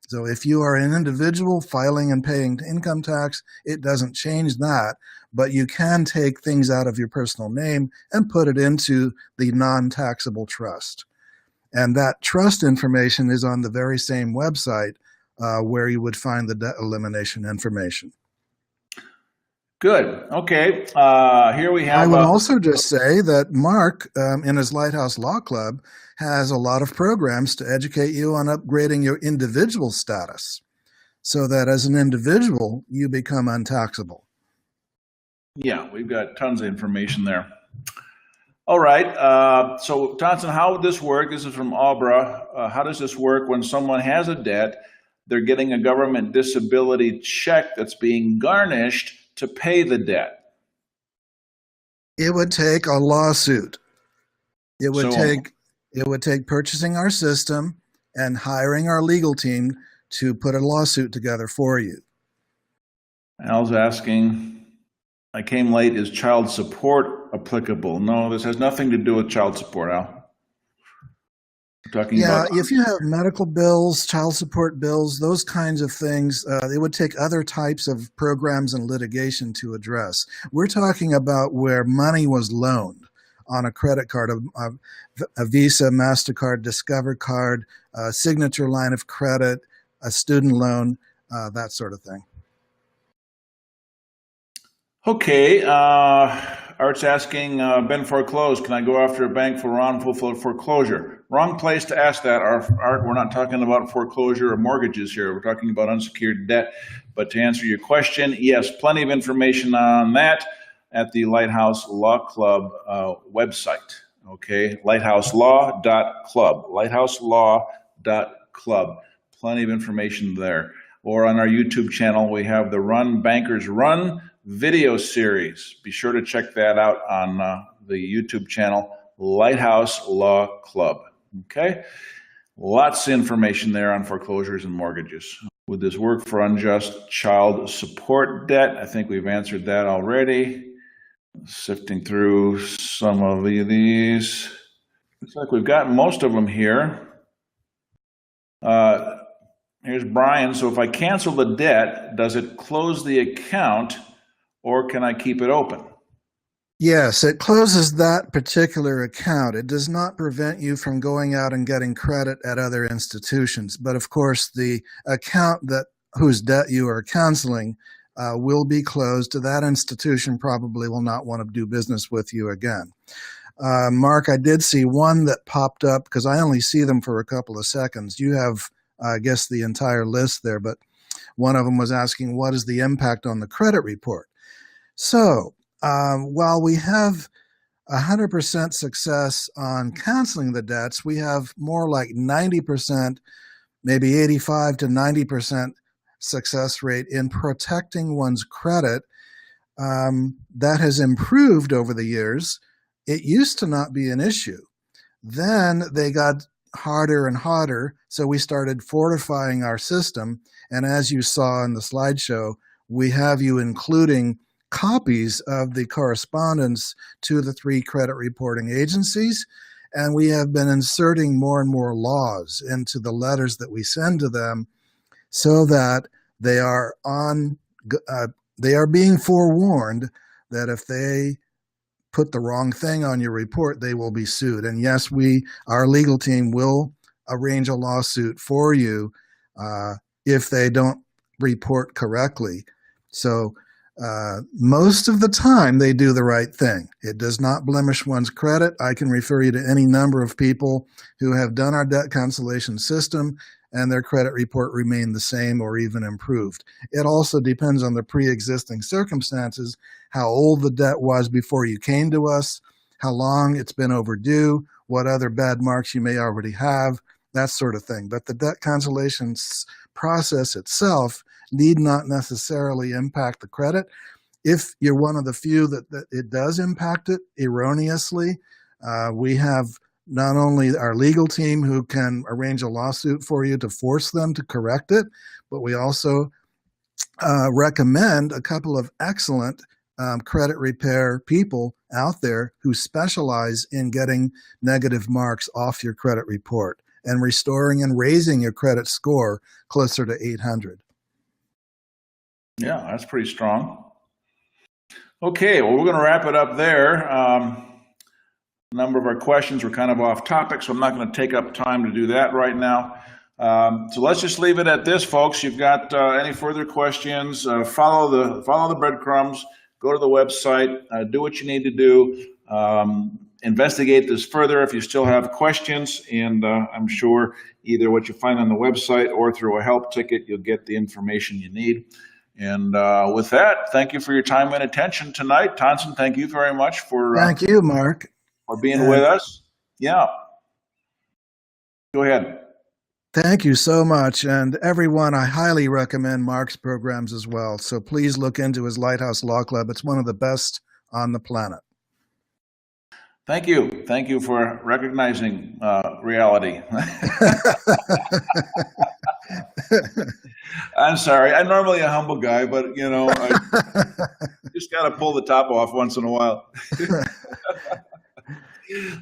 So if you are an individual filing and paying income tax, it doesn't change that, but you can take things out of your personal name and put it into the non-taxable trust. And that trust information is on the very same website where you would find the debt elimination information. Good. Okay. Here we have. I would also just say that Mark, in his Lighthouse Law Club, has a lot of programs to educate you on upgrading your individual status so that as an individual, you become untaxable. Yeah, we've got tons of information there. All right. So, Tonson, how would this work? This is from Abra. How does this work when someone has a debt? They're getting a government disability check that's being garnished to pay the debt. It would take a lawsuit. It would take purchasing our system and hiring our legal team to put a lawsuit together for you. Al's asking, I came late, is child support applicable? No, this has nothing to do with child support, Al. If you have medical bills, child support bills, those kinds of things, it would take other types of programs and litigation to address. We're talking about where money was loaned on a credit card, a Visa, MasterCard, Discover card, a signature line of credit, a student loan, that sort of thing. Okay, Art's asking, been foreclosed. Can I go after a bank for wrongful foreclosure? Wrong place to ask that, Art. We're not talking about foreclosure or mortgages here. We're talking about unsecured debt. But to answer your question, yes, plenty of information on that at the Lighthouse Law Club website. Okay, lighthouselaw.club, lighthouselaw.club. Plenty of information there. Or on our YouTube channel, we have the Run Bankers Run video series. Be sure to check that out on the YouTube channel, Lighthouse Law Club. Okay? Lots of information there on foreclosures and mortgages. Would this work for unjust child support debt? I think we've answered that already. Sifting through some of these. Looks like we've got most of them here. Here's Brian. So if I cancel the debt, does it close the account or can I keep it open? Yes, it closes that particular account. It does not prevent you from going out and getting credit at other institutions. But of course, the account whose debt you are canceling will be closed. That institution probably will not want to do business with you again. Mark, I did see one that popped up because I only see them for a couple of seconds. You have, I guess, the entire list there, but one of them was asking, what is the impact on the credit report? So while we have 100% success on canceling the debts, we have more like 90%, maybe 85 to 90% success rate in protecting one's credit that has improved over the years. It used to not be an issue. Then they got harder and harder, so we started fortifying our system. And as you saw in the slideshow, we have you including copies of the correspondence to the 3 credit reporting agencies. And we have been inserting more and more laws into the letters that we send to them so that they are being forewarned that if they put the wrong thing on your report, they will be sued. And yes, our legal team will arrange a lawsuit for you if they don't report correctly. So most of the time they do the right thing. It does not blemish one's credit. I can refer you to any number of people who have done our debt cancellation system and their credit report remained the same or even improved. It also depends on the pre-existing circumstances, how old the debt was before you came to us, how long it's been overdue, what other bad marks you may already have, that sort of thing. But the debt cancellation process itself need not necessarily impact the credit. If you're one of the few that it does impact it erroneously, we have not only our legal team who can arrange a lawsuit for you to force them to correct it, but we also recommend a couple of excellent credit repair people out there who specialize in getting negative marks off your credit report and restoring and raising your credit score closer to 800. Yeah, that's pretty strong. Okay, well, we're going to wrap it up there. A number of our questions were kind of off topic, so I'm not going to take up time to do that right now. So let's just leave it at this, folks. You've got any further questions, follow the breadcrumbs, go to the website, do what you need to do, investigate this further if you still have questions, and I'm sure either what you find on the website or through a help ticket, you'll get the information you need. And with that, thank you for your time and attention tonight. Tonson, thank you very much for Thank you, Mark. For being with us. Yeah. Go ahead. Thank you so much. And everyone, I highly recommend Mark's programs as well. So please look into his Lighthouse Law Club. It's one of the best on the planet. Thank you. Thank you for recognizing reality. I'm sorry. I'm normally a humble guy, but you know, I just got to pull the top off once in a while.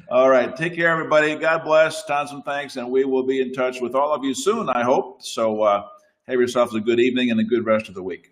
All right. Take care, everybody. God bless. Tonson, thanks. And we will be in touch with all of you soon, I hope. So have yourselves a good evening and a good rest of the week.